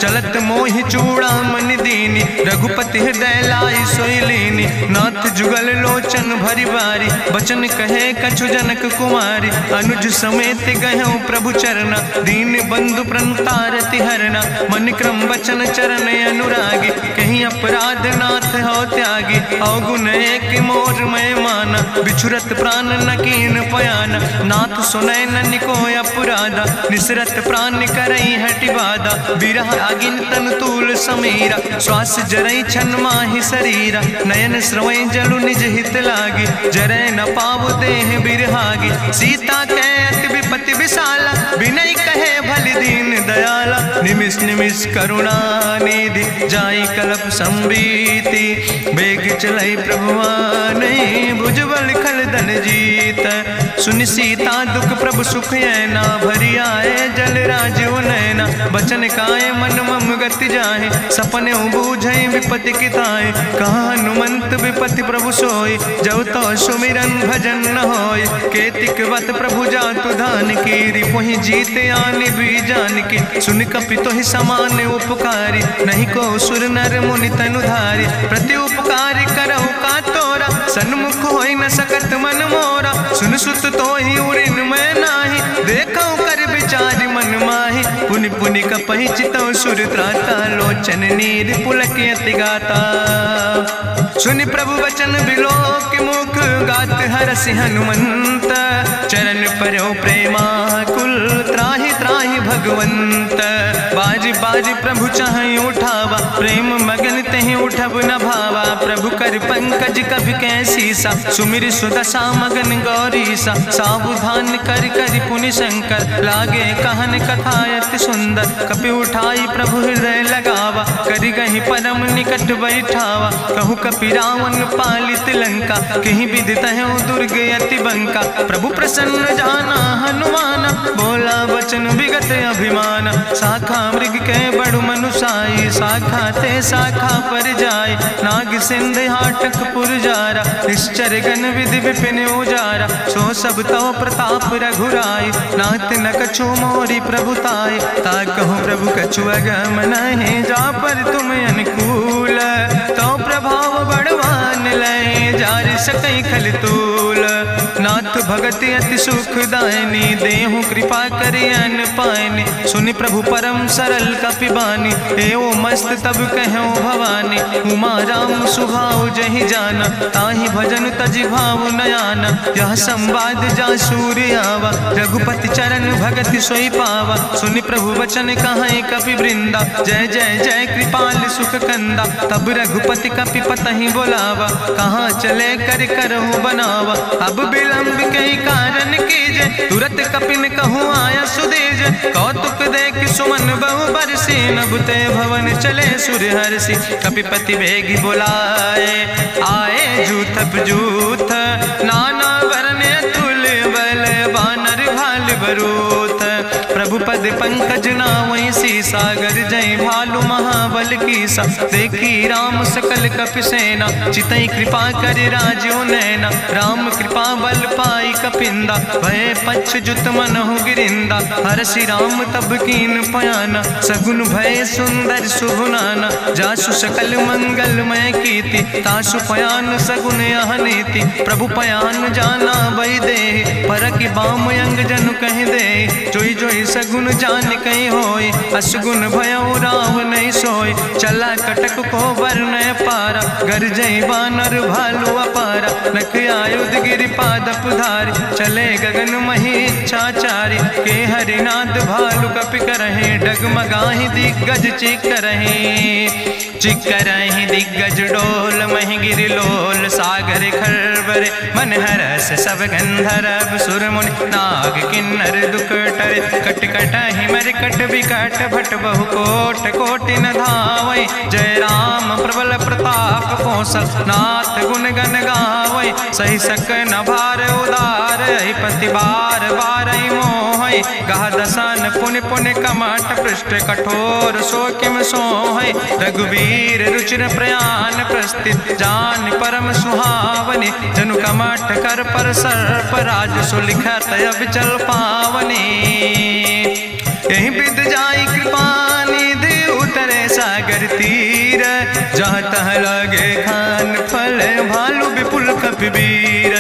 चलत मोहि चूड़ामणि दीनी, रघुपति हृदय लाई सोई लीनी। नाथ जुगल लोचन भरि बारी, बचन कहे कछु जनक कुमारी। अनुज समेत गहु प्रभु चरना, दीन बंधु प्रणतारति हरना। मन क्रम बचन चरण अनुरागी, कहीं अपराध नाथ हो त्यागी। अवगुण एक मोर मैं माना, बिछुरत प्राण न कीन पयाना। नाथ सुनय ननि को अपराधा, निसरत प्राण करई हटि बाधा। बिरह आगिन तन तूल समीरा, श्वास जरई छन माहि शरीरा। नयन श्रवै जलु निज हित लागी, जरै न पाव देह बिरहागी। सीता के अति विपति विशाला, विनय कहे भलि दीन दयाला। निमिष निमिष करुणा निधि, जाई कलप संबीति। बेग चलै प्रभुवानै, भुजबल खल धन जीत। सुनि सीता दुख प्रभु सुख ऐना, भरि आए जल राजो नैना। बचन काए मन मम गति जाहे, सपने बूझै विपति किताए। कहा हनुमंत विपति प्रभु सोई, जब तो सुमिरन भजन न होय। केतिक वत प्रभु जातु धान की, रिपुहि जीत आनि भी जान की। सुन कपि तोहि समान उपकारी, नहीं को सुर नर मुनि तनुधारी। प्रति उपकार करहु का तोरा, सन्मुख होई न सकत मन मोरा। सुन सुत तोहि उरिन मैं नाही, देखौ कर विचार मन माहि। पुनि पुनि कपहि चितौ सुर त्राता, लोचन नीर पुलक अति गाता। सुनि प्रभु वचन बिलोक मुख, गात हरषि हनुमंत। चरण पर्यो प्रेमाकुल, त्राहि त्राहि भगवंत। बाज बाज प्रभु चाहि उठावा, प्रेम मगन तेहि उठब न भावा। प्रभु कर पंकज कभि कैसीसा, सुमिर सुदशा मगन गौरीसा। सावधान कर कर पुनि शंकर, लागे कहन कथा अति सुंदर। कपि उठाई प्रभु हृदय लगावा, करि गहि परम निकट बैठावा। कहु कपि रावण पालित लंका, कहीं विधि तहु दुर्ग अति बंका। प्रभु प्रसन्न जाना हनुमाना, बोला वचन विगत अभिमान। शाखा मृग के बड़ु मनुसाई, शाखा ते शाखा पर जाय। नाग सिंध हाटक पुरजारा, निश्चर गण विधि विपिन उजारा। सो सब तव प्रताप रघुराई, नाथ न कछु मोरी प्रभुताई। ता कहूँ प्रभु कछु अगम नहीं, जा पर तुम अनुकूल। तो प्रभाव बड़वान लय, जार सकई खल तूल। नाथ भगति अति सुखदायनी, देहु कृपा करि अन पायनी। सुनि प्रभु परम सरल कपिबानी, एवो मस्त तब कहूँ भवानी। उमा राम सुभाव जहि जाना, ताहि भजन तजि भाव नयाना। यह संवाद जा सूर्य आवा, रघुपति चरण भगति सोई पावा। सुनि प्रभु वचन कहाई कपि वृंदा, जय जय जय कृपाल सुख कंदा। तब रघुपति कपि पतहि बोलावा, कहाँ चले कर करहु बनावा। अब विलंब कई कारण कीजे, तुरत कपिन कहूँ आया सुदेज। कौतुक देख सुमन बहु बरसी, नभ ते भवन चले सुर हरषि। कपिपति वेगी बुलाए, आए जूथप जूथ, नाना रूथ। प्रभु पद पंकज नावै सीसा, गर्जै भालु महाबल कीसा। देखी राम सकल कपि सेना, चितई कृपा कर राजो नैना। राम कृपा बल पाई कपिंदा, भय पक्ष जुत मनहु गिरिंदा। हरषि राम तब कीन पयाना, सगुन भय सुंदर शुभ नाना। जासु सकल मंगलमय कीर्ति, तासु पयान सगुन अहनीति। प्रभु पयान जाना बई दे, परकि बाम अंग जन कह दे। जोई जोई सगुन जान कहीं होय, असगुन भयो राव नहीं सोय। चला कटक को वर्ण पारा, गर्जई बानर भालू अपारा। नख आयुध गिरि पादप धारी, चले गगन मही इच्छाचारी। के हरिनाद भालू कपि करहि, डगमगाहि दिग्गज चिक करहि। चिक करहि दिग्गज डोल, महि गिरि लोल सागर खरबर। मन हरस सब गंधर्व सुर मुनि, नाग किन्नर दुख टरे। कट कटहि मरकट विकट, भट बहु कोट कोटि न धावै। जय राम प्रबल प्रताप कौशल, नाथ गुण गण गावै। सही सक न भार उदार, पति बार बार मोहै। गह दसन पुन पुन कमठ, पृष्ठ कठोर सो किम सोहै। रघुवीर रुचिर प्रयाण प्रस्थित, जान परम सुहावनी। जनु कमठ कर पर सर्प, राज सुलिखत अविचल पावनी। यही विद जाई कृपा निधि, उतरे सागर तीर। जहाँ तह लगे खान फल, भालू विपुल कपिवीर।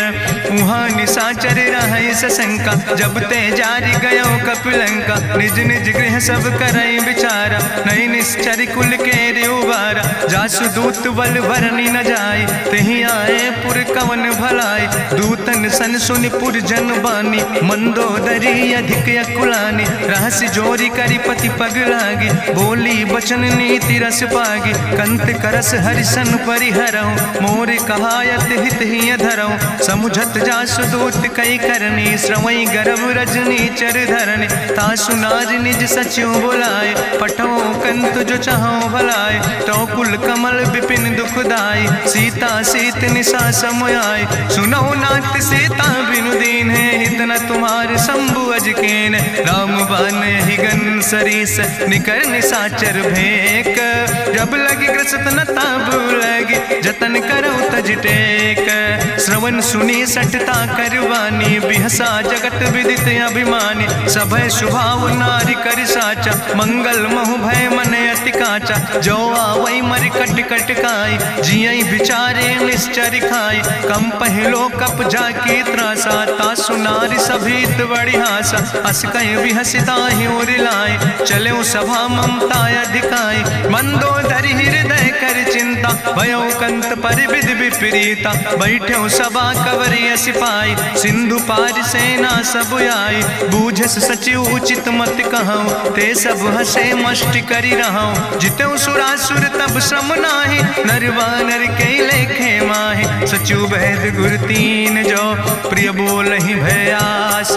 वहाँ निशाचर रहे सशंका, जब ते जारी गयो कपिलंका। निज निज गृह सब करई विचारा, नहीं निश्चर कुल के रेउबारा। जासु दूत बल भरनी न जाय, तेहि आए पुर कवन भलाई। दूतन सन सुनि पुर जन बानी, मंदोदरी अधिक अकुलानी। रहस्य जोरी करी पति पग लागी, बोली बचन नीति रस पागी। कंत करस हरिसन परिहरऊँ, मोर कहायत हित ही धरऊँ। समुझत जासु दूत कई करनी, श्रवई गर्भ रजनी चर धरनी। तासु नार निज सचिव बुलाए, पठो कंत जो चाहो भलाए। तो कुल कमल विपिन दुखदाई, सीता सीत निशा समयाय। सुनो नाथ सीता बिनु दीन है, हित न तुम्हारे शंभु अजकेन। राम बान ही गन सरीस, निकर निशाचर भेक। जब लगी ग्रसत न ताब लगी, जतन करो तज टेक। श्रवण सुनी सटता करवानी, बिहसा जगत विदित अभिमानी। सभय स्वभाव नारी कर साचा, मंगल महु भय मन अति काचा। जो आवै मर कट कट खाई, जियई विचारे निश्चर खाई। कम पहलो कप जाकी त्रासा, तासु नारी सभीत बड़ी हासा। अस कह विहसिता ही उर लाए, चले सभा ममता अधिकाई। मंदोदरी हृदय कर चिंता, भयो कंत पर विध विपरीता। बैठे सभा कवरिय सिपाही, सिंधु पार सेना सब आई। बूझस सचिव उचित मत कहूँ, ते सब हसे मष्ट करी रहूँ। जितऊ सुरासुर तब श्रम नाही, नर वानर के लेखे माहि। सचिव भेद गुर तीन जो, प्रिय बोल ही भयास।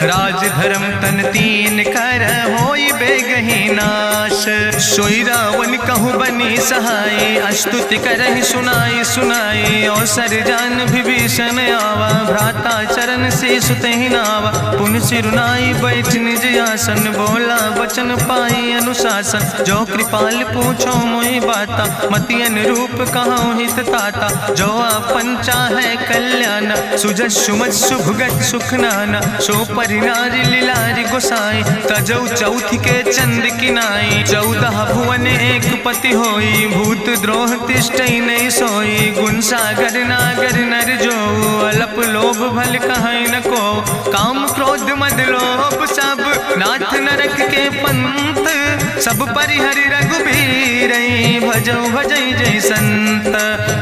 राज धर्म तन तीन कर, होई बेगही नाश। सोई रावण कहूँ बनी सहाय, अस्तुति करहि सुनाई सुनाई। अवसर जान विभीषण आवा, भ्राता चरण से सुतहि नावा। पुन सिरुनाई बैठ निज आसन, बोला वचन पाई अनुशासन। जो कृपाल पूछो मोहि बाता, मति अनुरूप कहूँ हित ताता। जो आपन चाहे कल्याण, सुजस सुमत सुभगत सुख नाना। सो परिनारी लीलारी गोसाई, तजौ चौथ के चंद किनाई। 14 भुवन एक पति होई, भूत द्रोह तिष्ठई नहीं सोई। गुण सागर नागर नर जो, अलप लोभ भल कहीं न को। काम क्रोध मद लोभ सब, नाथ नरक के पंथ। सब परिहरि रघुबीर, भजो भजई जय संत।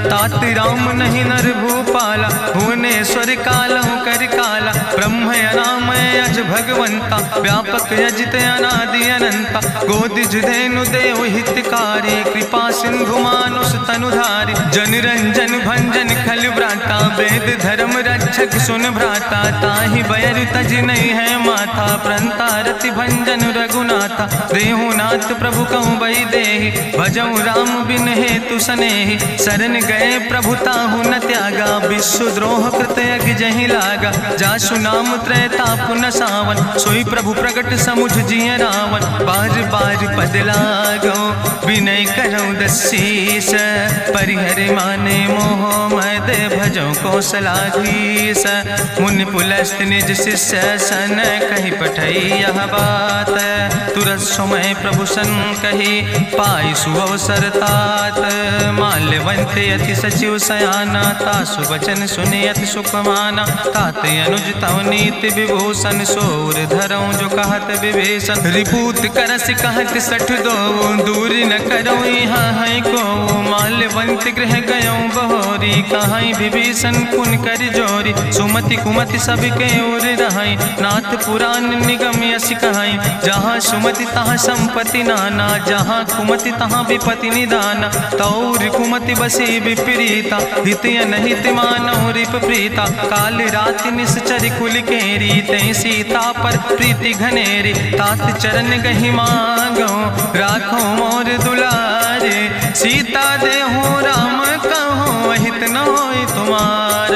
तात राम नहीं नर भूपाला, भुवनेश्वर कालहु कर काला। ब्रह्म अनामय अज भगवंता, व्यापक अजित अनादि अनंता। गोदिज धेनु देव हितकारी, कृपा सिंधु मानुष तनुधारी। जन रंजन भंजन खल व्राता, वेद धर्म रक्षक सुन भ्राता। ताहि बैर तज नहीं है माथा, प्रंता रति भंजन रघुनाथा। देहु नाथ प्रभु कहूँ बई देहि, भजऊ राम बिन हेतु सनेहि। शरण गए प्रभु ताहु न त्यागा, विश्व द्रोह कृत यज्ञ जहि लागा। जासु नाम त्रैताप न सावन, सोई प्रभु प्रगट समुझ जिय रावण। बार बार पद लागो विनय करौ दसीस, परिहर माने मोह मद भजो कौशलाधीश। मुनि पुलस्त निज शिष्य सन कहि पठई यह बात, तुरत समय प्रभु सन कही पाई सुअवसर तात। माल्यवंत अति सचिव सयाना, तासु वचन सुने अति सुख माना। तात अनुज तव नीति विभूषण, सोर धरऊं जो कहत विभीषण। रिपूत करस कहत सठ दो, दूर न करऊं यहाँ है को। माल्यवंत गृह गयऊं बहोरी, कहाई विभीषण पुन कर जोरी। सुमति कुमति सबके ओर रहाई, नाथ पुराण निगम यस कहाई। जहाँ सुमति तहाँ संपत्ति नाना, जहाँ कुमति तहाँ विपति निदाना। तौर कुमति बसी विपरीता, हित अनहित मानव रिप प्रीता। काल राति निश्चर कुल केरी, तै सीता पर प्रीति घनेरी। तात चरण गहि मांगो, राखो मोर दुलारे। सीता देहो राम कहो, अहित न होय तुम्हार।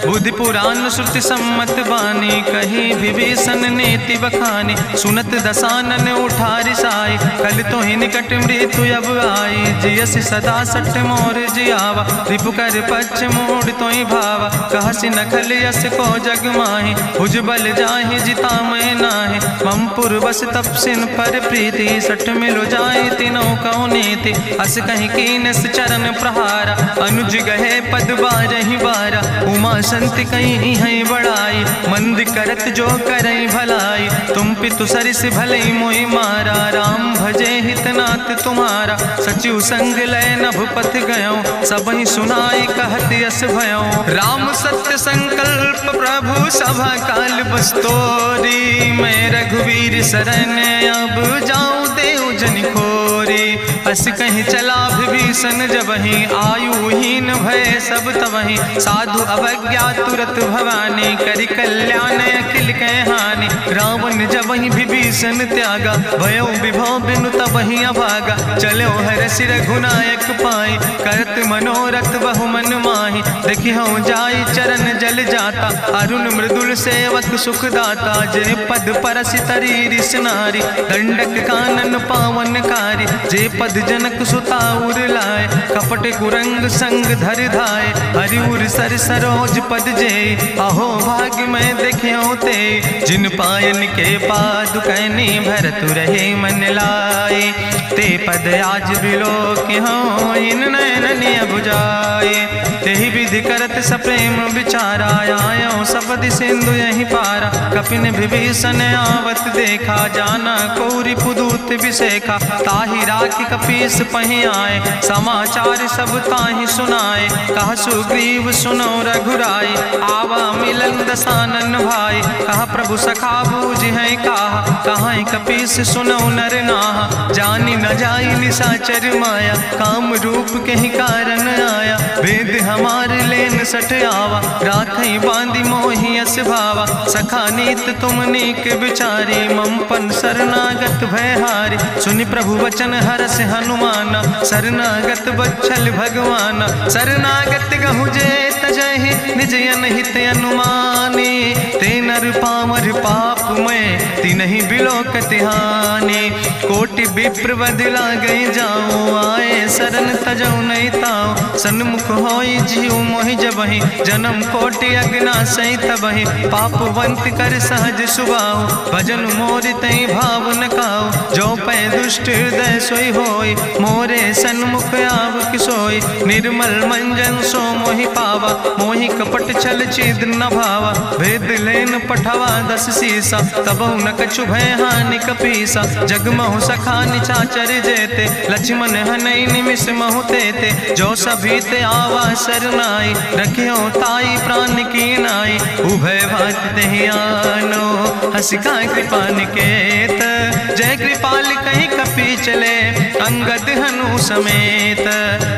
बुद्धि पुराण श्रुति सम्मत बानी, कही विभीषण नीति बखानी। सुनत दसानन उठारि साई, कल तो ही निकट मृत्यु अब आई। जियसि सदा सठ मोर जियावा, रिपु कर पक्ष मोड़ तो ही भावा। कहसि नखल यस को जग माहि, भुज बल जाहि जिता मैं नाहि। ममपुर बस तपसिन पर प्रीति, सठ मिलो जाए तीनों कौ नीति। अस कहीं कीनस चरण प्रहारा, अनुज गहे पद बारहि बारा। उमा संत कहीं है बड़ाई, मंद करत जो करई भलाई। तुम पितु सरिस भले मोहि मारा, राम भजे हितनाथ तुम्हारा। सचिव संग लय नभ पथ गयो, सबहि सुनाई कहत यस भयो। राम सत्य संकल्प प्रभु सभा काल बस्तोरी। मैं रघुवीर शरण अब जाऊं देव जन खोरी। अस कहीं चला विभीषण जबहि, आयुहीन भय सब तबहि। साधु अवज्ञा तुरत भवानी, करि कल्याण अखिल कै हानि। रावण जबहि विभीषण त्यागा, भयो विभव बिनु तबहि अभागा। चलो हरषि रघुनायक पाई, करत मनोरथ बहु मन माहि। देखिहु जाई चरण जल जाता, अरुण मृदुल सेवक सुख दाता। जे पद परसि तरी रिस नारी, दंडक कानन पावन कारी। जे पद जनक सुता उर लाए, कपट कुरंग संग धर धाय। हरिउर सर सरोज पद जे, अहो भाग्य मैं देखियो ते। जिन पायन के पादुकैनी, भरत रहे मन लाए। ते पद आज बिलोक हो, इन नयन बुझाए। तेहि विधि करत सप्रेम विचारा, आयो सपदि सिंधु यही पारा। कपिन विभीषण आवत देखा, जाना कौरि पुदूत विशेखा। ताहि राखि कपीस पहि आए, समाचार सब ताहि सुनाए। कह सुग्रीव सुनो रघुराई, आवा मिलन दसानन भाई। कहा प्रभु सखा बूझ है कहा, कहाँ कपीस सुनो नर नाहा। जानी न जाई निशाचर माया, काम रूप के ही कारण आया। वेद हमार लेन सठ आवा, राखई बांधी मोहि अस भावा। सखा नीत तुम नीक विचारी, ममपन शरणागत भयहारी। सुनि प्रभु वचन हरस हनुमाना, शरणागत बच्छल भगवाना। शरणागत गहु जे तजहि, निज अनहित अनुमानी। ते नर पामर पाप में, तिनहि बिलोकत हानि। कोटि विप्र बदला गई जाऊं, आए शरण तजौ नहीं ताऊं। सन्मुख होई जीव मोहि जबहि, जन्म कोटि अग्ना सही तबहि। पापवंत कर सहज सुभाऊ, भजन मोरि तई भाव न काऊ। जो पै दुष्ट हृदय सोई होई, मोरे सन्मुख आव किसोई। निर्मल मंजन सो मोहि पावा, मोहि कपट छल छिद्र न भावा। भेद लेन पठवा दस सीसा, तबहु न कछु भय हानि कपीसा। जगमहु सखा निचाचर जेते, लक्ष्मण हनई निमिष महु तेते। जो सभी ते आवा सरनाई, रखियो ताई प्राण की नाई। उभय भात तेहि आनो, हसिका कृपा निकेत। जय कृपाल कहीं कपी चले, अंगद हनु समेत।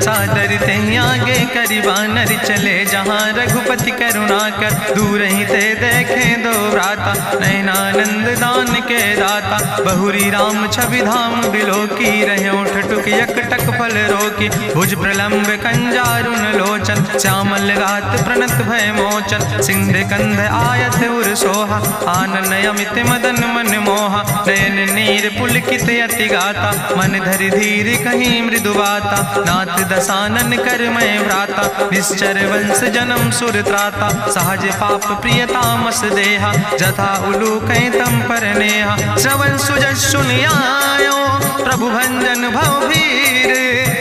सादर ते आगे करी बानर चले, जहाँ रघुपति करुणा कर दूर ही ते देखे दो व्राता। नयनानंद दान के दाता, बहुरी राम छवि धाम बिलो की रहे ठटुक यकटक फल रोकी। भुज प्रलंब कंजारुन लोचन, श्यामल गात प्रणत भय मोचन। सिंध कंध आयत उर सोहा, आनन अमित मदन मन मोहा। नयन नीर पुलकित अति गाता, मन धरि धीर कहीं मृदु बाता। नाथ दसानन कर मैं व्राता, निश्चर वंश जन्म सुर त्राता। सहज पाप प्रियतामस देहा, जथा उलूक तम पर नेहा। श्रवण सुजस सुनियायो, प्रभु भंजन भव भीर।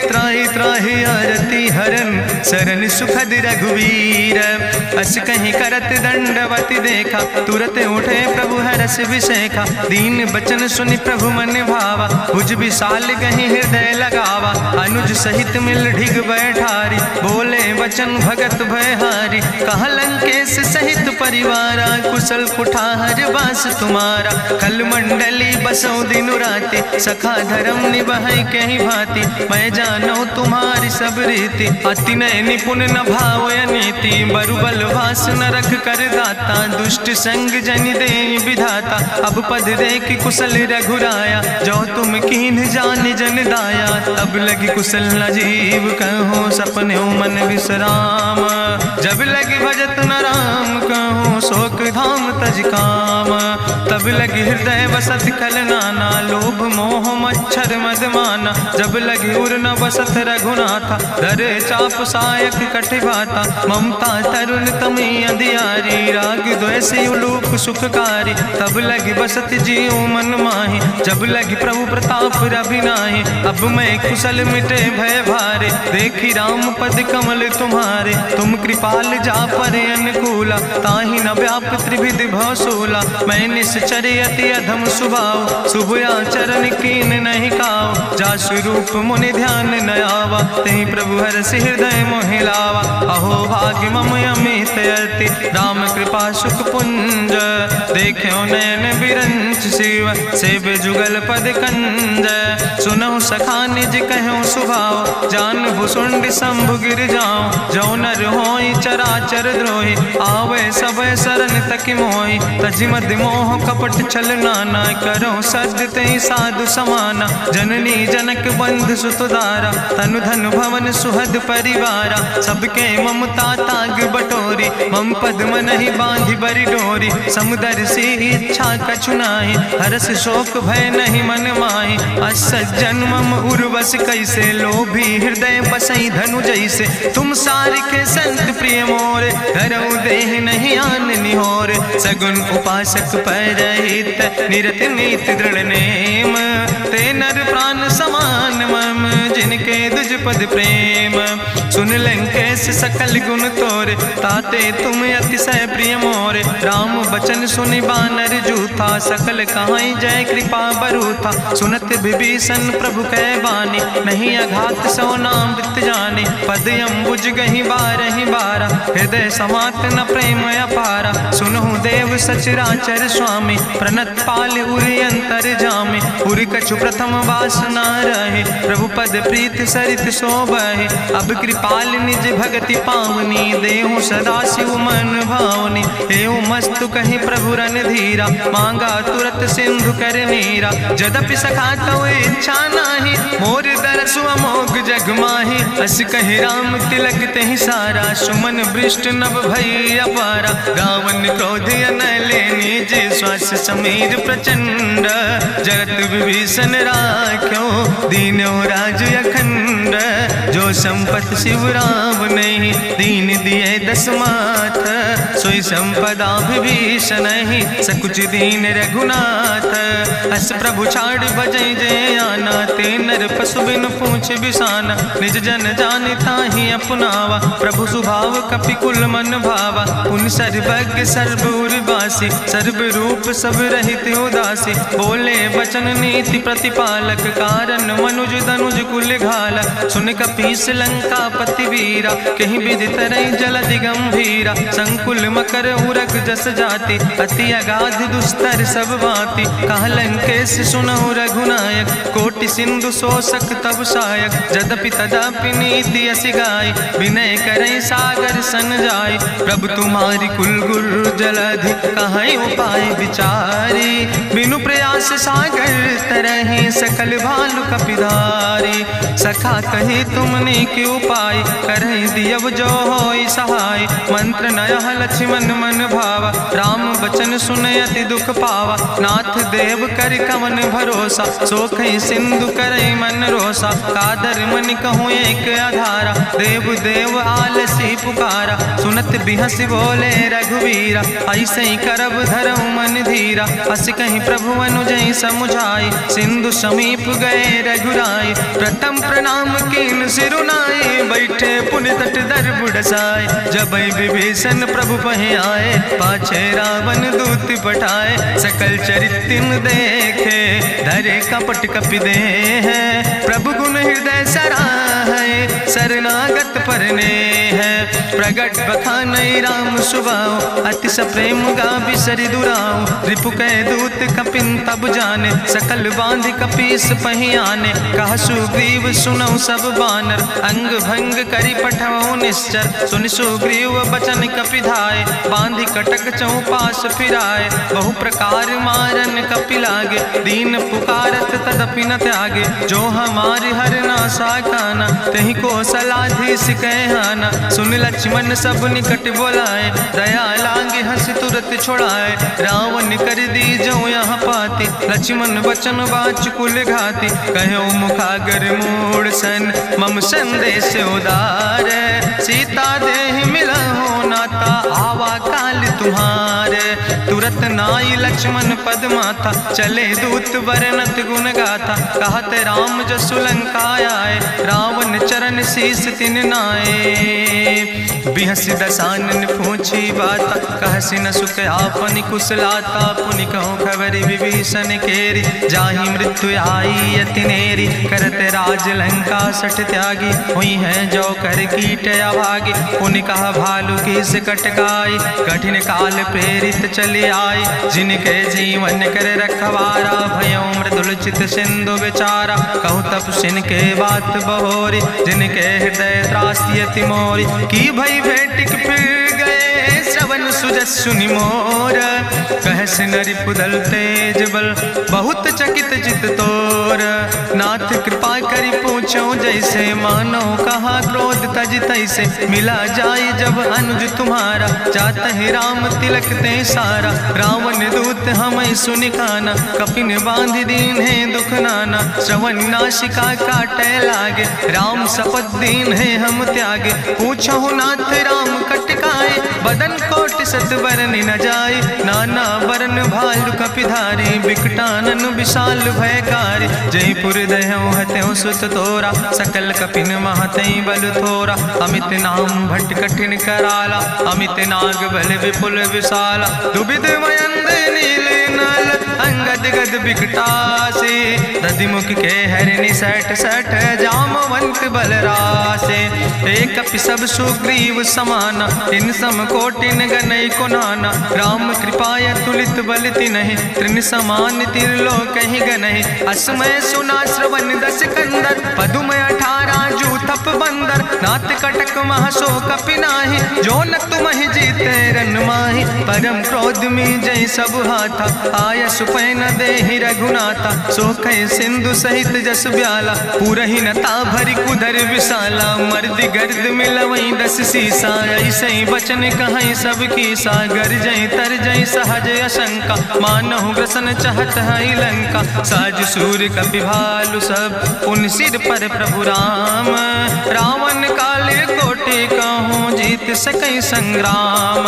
त्राहि त्राहि आरती हरन, शरण सुखद रघुवीर। अस कहीं करत दंडवत देखा, तुरत उठे प्रभु हरस विशेखा। दीन बचन सुनि प्रभु मन भावा, भुज विशाल कहीं हृदय लगावा। अनुज सहित मिल ढिग बैठारी, बोले वचन भगत भयहारी। कहा लंकेश सहित परिवारा, कुशल कुठार बास तुम्हारा। कल मंडली बसो दिनु राति, सखा धर्म निभाई कहीं भांति। मैं जानो तुम्हारी सब रीति, अति नय निपुण न भाव नीति। बरुबल वास न रख कर दाता, दुष्ट संग जन दे विधाता। अब पद देख कुशल रघुराया, जो तुम कीन जान जन दाया। तब लगी कुशल न जीव कहो, सपने मन विश्राम। जब लगी भजत न राम कहो, शोक धाम तज काम। तब लगी हृदय बसत खल नाना, लोभ मोह मच्छर मद माना। जब लगी उर न बसत रघुनाथा, दर चाप सायक कटिभाता। ममता तरुण तमी अंधियारी, राग द्वेषी उलूक सुखकारी। तब लगी बसत जीव मन माही, जब लगी प्रभु प्रताप रवि नाही। अब मैं कुशल मिटे भय भारे, देखी राम पद कमल तुम्हारे। तुम कृपाल जा पर अनुकूला, ताहि न व्याप त्रिविध भवसूला। मैं निश्चर अति अधम स्वभाव, शुभ आचरण कीन नहीं काव। जा स्वरूप मुनि ध्यान न आवा, तेहि प्रभु हरषि हृदय मोहि लावा। अहो भाग्य मम अमित अति, राम कृपा सुख पुंज। देखो नयन बिरंच शिव, सेव जुगल पद कंज। सुनहु सखा निज कहूँ सुभाव, जान भुसुंड शंभु गिर जाऊं। जो नर होई चराचर द्रोही, आवे सब शरण तक मोहि। तज मद मोह कपट छल नाना, करो सद्य तेहि साधु समाना। जननी जनक बंधु सुतदारा, तनु धन भवन सुहद परिवारा। सबके ममता ताग बटोरी, मम पद मन ही बांधि बरी डोरी। समुदर सी इच्छा कछु नाही, हरस शोक भय नहीं मन माही। असज्जन मम उर्वश कैसे, लोभी हृदय बसई धनु जैसे। तुम सारिके संत प्रिय मोरे, धरऊ देह नहीं आन निहोर। सगुन उपासक परहित, निरत नीति दृढ़ नेम। ते नर प्राण समान मम, जिनके दुज पद प्रेम। सुन लंकेश सकल गुण तोरे, ताते तुम अतिशय प्रिय मोरे। राम बचन सुनि बानर जूथा, सकल कहाई जय कृपा बरूथा। सुनत विभीषण प्रभु कै बानी, नहीं अघात सो नाम वृत जानी। पद अम्बुज गहि बारहि बारा, हृदय समात न प्रेम अपारा। सुनहु देव सचराचर स्वामी, प्रणत पाल उरि अंतर जामी। उरि कछु प्रथम वासना रहे, प्रभु पद प्रीत सरित शोभहि। अब कृपाल निज भगति पावनी, देहु सदा शिव मन भावनी। एवं मस्तु कहि प्रभु रन धीरा, मांगा तुरत सिंधु कर नीरा। जदपि सखा तो इच्छा नाही, मोर दरसु अमोघ जग माही। अस कहि राम तिलक तेहि सारा, सुमन वृष्ट नभ भई अपारा। रावण क्रोध अनले निज, श्वास समीर प्रचंड। जगत विभीषण राख्यो, दीनो राज अखंड। जो संपत शिव राम नहीं, दीन दिए दस माथ। सोई संपदा विभीषण ही, सकुच दीन रघुनाथ। अस प्रभु छाड़ बजै जय आना, ते नर पशु बिन पूछ बिसाना। निज जन जानि ताहि अपनावा, प्रभु स्वभाव कपि कुल मन भावा। पुन सर्वज्ञ सर्व उर्वासी, सर्व रूप सब रहित उदासी। बोले बचन नीति प्रतिपालक, कारण मनुज दनुज कुल घाला। सुन कपीस लंका पति वीरा, कहीं विधि तरई जलधि गंभीरा। संकुल मकर उरग जस जाति, अति अगाध दुस्तर सब भांति। कहा लंकेश सुनहु रघुनायक, कोटि सिंधु सिंधु शोषक तब सायक, जदपि तदपि नीति असि गाय, विनय करई सागर सन जाय। प्रभु तुम्हारी कुल गुरु जलधि, कहीं उपाय विचारी, बिनु प्रयास सागर तरहि, सकल भालु कपिधारी। सखा कही तुमने के उपाय, करहि दियव जो होई सहाय। मंत्र नयह लक्ष्मण मन भावा, राम बचन सुनय अति दुख पावा। नाथ देव कर कवन भरोसा, सोखई सिंधु करई मन रोसा। कादर मन कहूँ एक आधारा, देव देव आलसी पुकारा। सुनत बिहस बोले रघुवीरा, ऐसे ही करब धरऊ मन धीरा। हस कहीं प्रभु अनुजय समुझाई, सिंधु समीप गए रघुराई। प्रथम प्रणाम कीन सिरुनाई, बैठे पुनि तट दर बुढ़साए। जब विभीषण प्रभु पहे आए, पाछे रावण दूत पठाए। सकल चरित्र देखे, धरे कपट कपि दे है। प्रभु गुण हृदय सराहै, शरणागत परने है। प्रगट बखानई राम सुभाऊ, अति सप्रेम गावि सरि दुराऊ। रिपु कै दूत कपिन तब जाने, सकल बांधि कपीस पहि आने। कहा सुग्रीव सुनऊ सब बानर, अंग भंग करि पठवऊ निश्चर। सुनि सुग्रीव बचन कपिधाय, बांधि कटक चौपास फिराए। बहु प्रकार मारन कपि लागे, दीन पुकारत तदपि न त्यागे। जो हमारि हर नासा काना, तहि को सलाधीस कहना। सुन लक्ष्मण सब निकट बोलाए, दया लागे हंस तुरत छोड़ाए। रावण कर दी जो यहाँ पाती, लक्ष्मण बचन बाच कुल घाती। कहो मुखागर मूड सन, मम संदेश उदार। सीता देह मिला हो नाता, आवा काल तुम्हारे। तुरत नाई लक्ष्मण पद माथा, चले दूत वर्णत गुण गाथा। कहत राम जसु लंका आए, रावण चरण शीस तिन नाए। बिहस दसानन पूछी बाता, कहसि न सुख आपन कुशलाता। पुनि कहूँ खबर विभीषण केरी, जाहि मृत्यु आई अति नेरी। करत राज लंका सठ त्यागी, हुई है जो कर कीट अभागी। पुनि कहा भालू की से कटकाई, कठिन काल प्रेरित चली आई। जिनके जीवन कर रखवारा, भयो मृदुल चित सिंधु विचारा। कहूँ तप सिन के बात बहोरी, जिनके हृदय त्रासी अति मोरी। की भई भेटिक फिर गए, श्रवण सुजस सुनि मोर। कहस नरि पुदल तेज बल, बहुत चकित चित तोर। नाथ कृपा करि पूछो जैसे, मानो कहा क्रोध तज तैसे। मिला जाय जब अनुज तुम्हारा, जात है राम तिलक ते सारा। रावण दूत हमें सुनि काना, कपिन बांध दीन है दुख नाना। श्रवण नासिका काटे लागे, राम शपथ दीन है हम त्यागे। पूछो नाथ राम कटकाए, बदन कोटि सत बरनि न जाय। नाना बरन भालु कपिधारी, बिकटानन विशाल भयकारी। जयपुर दह्यों हत्यों सुत तोरा, सकल कपिन महतई बल थोरा। अमित नाम भट्ट कठिन कराला, अमित नाग बल विपुल विशाला। दुबिध मयंद नील नल, अंगद गद बिकटासे। दधिमुख के हरिणि सठ सठ, जामवंत बलरासे। एक कपि सब सुग्रीव समाना, इन सम कोटिन गनई को नाना। राम कृपाय तुलित बल तिन्हि, त्रिन समान तिरलोक ही गनहि। असमय सुना श्रवण दस कंदर, पदुम 18 जूथप बंदर। नाथ कटक महसो कपि नाही, जो न तुमहि जीते रन माही। परम क्रोध में जय सब हाथा, आय सुपै न देहि रघुनाथा। सोखै सिंधु सहित जस ब्याला, पूरहि न ता भरि कुधर विशाला। मर्द गर्द मिलवई 10 सीसा, ऐसे बचन कहई सब कीसा। गर जय तर जय सहज अशंका, मानहु ग्रसन चाहत है लंका। साज सूर कपि भालु सब, उन सिर पर प्रभु राम। रावण काले कोटि कहूँ, जीत सकई संग्राम।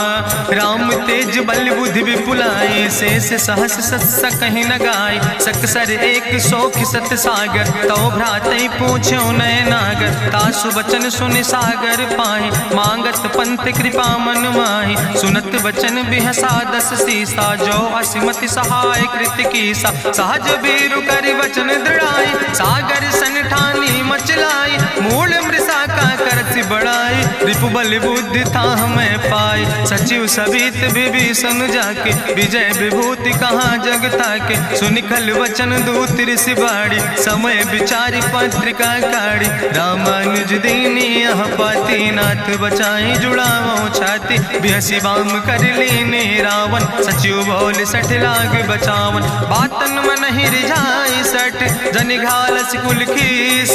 राम तेज बल बुद्धि विपुलाई, शेष सहस सत्स कहीं न गाय। सकसर 100 सत सागर, तो भ्रातई पूछो नय नागर। तासु बचन सुनि सागर पाहि, मांगत पंथ कृपा मन माहि। सुनत बचन बिहसा 10 सीसा, जो असिमति सहाय कृत कीसा। सहज बीरु करि वचन दृढ़ाई, सागर सन ठानी मचलाई। मूल मृषा का करसि बड़ाई, रिपु बल बुद्धि था हमें पाई। सचिव सबित विभीषण जाके विजय विभूति कहाँ जग ताके। सुनि खल वचन दूत ऋषि बाड़ी समय विचारी पत्रिका काढ़ी। रामानुज दीनी यह पाती नाथ बचाई जुड़ावो छाती। बिहसी बाम कर लीने रावण सचिव बोल सठ लाग बचावन। बातन मन ही रिझाई सठ जनि घालस कुल खीस।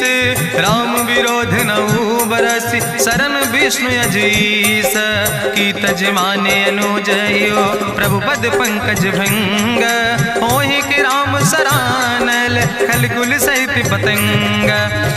राम विरोध नऊ बरसी शरण विष्णु अजीस। की तज माने अनुजयो प्रभु पद पंकज भंग। होहि के राम सरानल खल कुल सहित पतंग।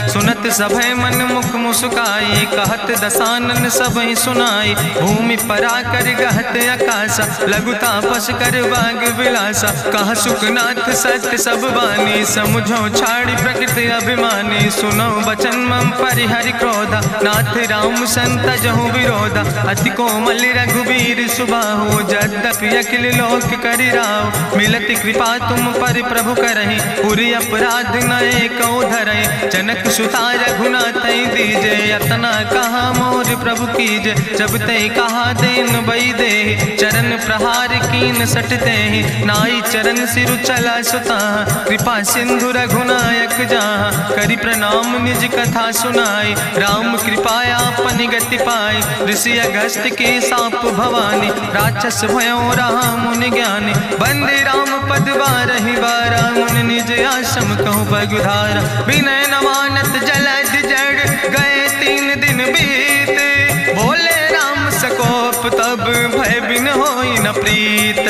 सुनत सभय मन मुख मुस्काई कहत दसानन सबहि सुनाई। भूमि परा कर गहत आकाशा लघु तापस कर बाग विलासा। कहा सुखनाथ सत्य सब बानी समुझो छाड़ी प्रकृति अभिमानी। सुनो बचन मम परिहरि क्रोधा नाथ राम संत जहु विरोधा। अति कोमल रघुबीर सुबाहु यद्यपि अखिल लोक करि राव। मिलति कृपा तुम पर प्रभु करहि पुरि अपराध नए कौ धरहि। जनक सुता रघुनाथ दीजे यतना कहा मोर प्रभु कीजे। जब ते कहा देन बई दे चरण प्रहार कीन सटते नाई। चरण सिरु चला सुता कृपा सिंधु रघुनायक जहाँ। करि प्रणाम निज कथा सुनाई राम कृपाया अपनी गति पाई। ऋषि अगस्त के साप भवानी राक्षस भयो रहा मुनि ज्ञानी। बंदे राम पद बारहि बारा मुनि निज आश्रम कहु पगुधारा। विनय न मानत जलद जड़ गए 3 दिन बीते। बोले राम सकोप तब भय बिन होई न प्रीत।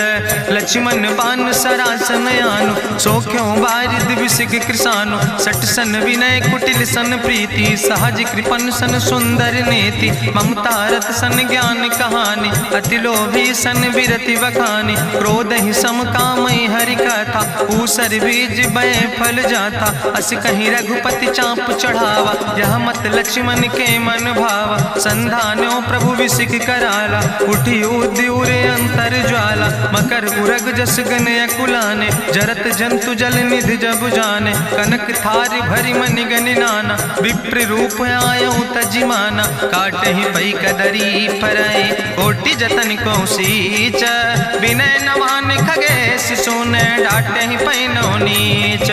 लक्ष्मण बान सरासन आनु सोख्यो बारिद विसिक कृसानु। सट सन विनय कुटिल सन प्रीति सहज कृपन सन सुंदर नेति। ममता रत सन ज्ञान कहानी अति लोभी सन विरति बखानी। क्रोध ही सम कामई हरि कथा ऊसर बीज बय फल जाता। अस कहीं रघुपति चाप चढ़ावा यह मत लक्ष्मण के मन भावा। संधान्यो प्रभु विसिक कराला उठी उद्युरे अंतर ज्वाला। मकर उरग जस गन अकुलाने जरत जंतु जल निधि जब जाने। कनक थारी भरी मनि गनि नाना विप्र रूप आयो तजिमाना। काटे ही पई कदरी फरई कोटि जतन को सींच। विनय नवान खगेश सुने डाटे ही पैनो नीच।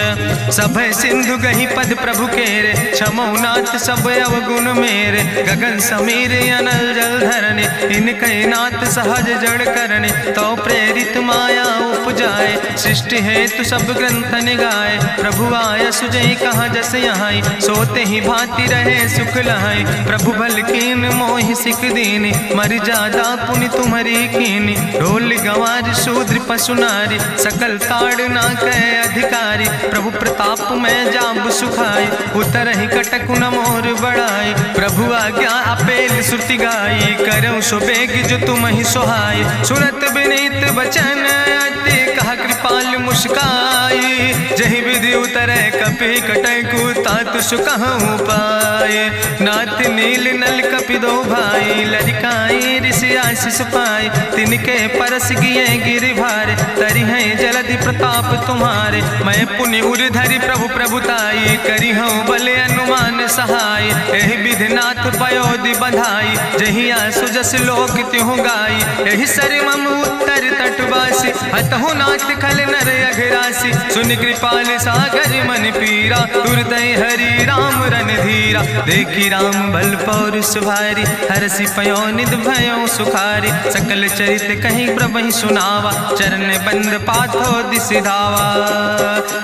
सब सिंधु गही पद प्रभु केरे क्षमो नाथ सब अवगुण मेरे। गगन समीर अनल जल धरने इनके नाथ सहज जड़ करने। तो प्रेरित माया उपजाए सृष्टि हेतु सब ग्रंथ निगाए। प्रभु आय सुजई कहाँ जस यहाँ सोते ही भांति रहे सुख लहाई। प्रभु भल कीन मोहि सिख दीनी मर जादा पुनि तुम्हारी कीनी। ढोल गंवार शूद्र पशु नारी सकल ताड़ ना कहे अधिकारी। प्रभु प्रताप में जाब सुखाई उतर ही कटक न मोर बढ़ाई। प्रभु आज्ञा अपेल श्रुति गाई करऊँ सो बेग जो तुम ही सोहाई। सुनत विनीत बचन अति कहा कृपाल मुस्काई। जही विधि उतरे कपि कटकु तात सुकहु पाए। नाथ नील नल कपि दो भाई लड़काई ऋषि आशीष पाए। तिनके परस गिए गिरि भारे तरि है जलधि प्रताप तुम्हारे। मैं पुनि उर धरि प्रभु प्रभुताई करी हूँ बल अनुमान सहाय। एहि विधि नाथ पयोधि बधाई जहिया सुजस लोक त्यों गाई। एहि सर मम उत्तर तटवासी हतहु नाथ खल नर अघरासी। सुन कृपाल सागर मन पीरा तुरत हरि राम रन धीरा। देखी राम बल पौरुष भारी हरसि पयो निध भयो सुखारी। सकल चरित कहीं प्रभु सुनावा चरण बंद पाथो दिसि धावा।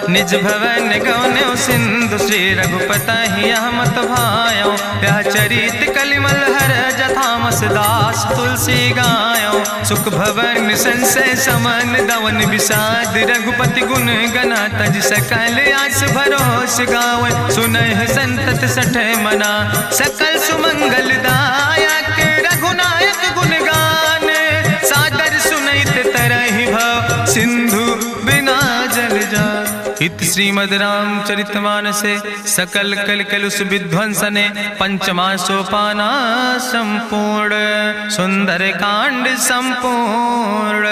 निज भवन गौन्यो सिंधु श्री रघुपति यह मत भायो। यह चरित कलिमल हर जथामस दास तुलसी गायो। सुख भवन संशय समन दवन विषाद रघुपति गुण गना तज सकल आस भरोस गावे। सुनहि संतत सठ मना सकल सुमंगल दायक। रघुनायक गुण गान सादर सुनैत तरहि भव सिंधु बिना जल जा। इत श्रीमद् रामचरितमानसे सकल कल कलुष विध्वंसने पंचमा सोपाना संपूर्ण सुंदर कांड संपूर्ण।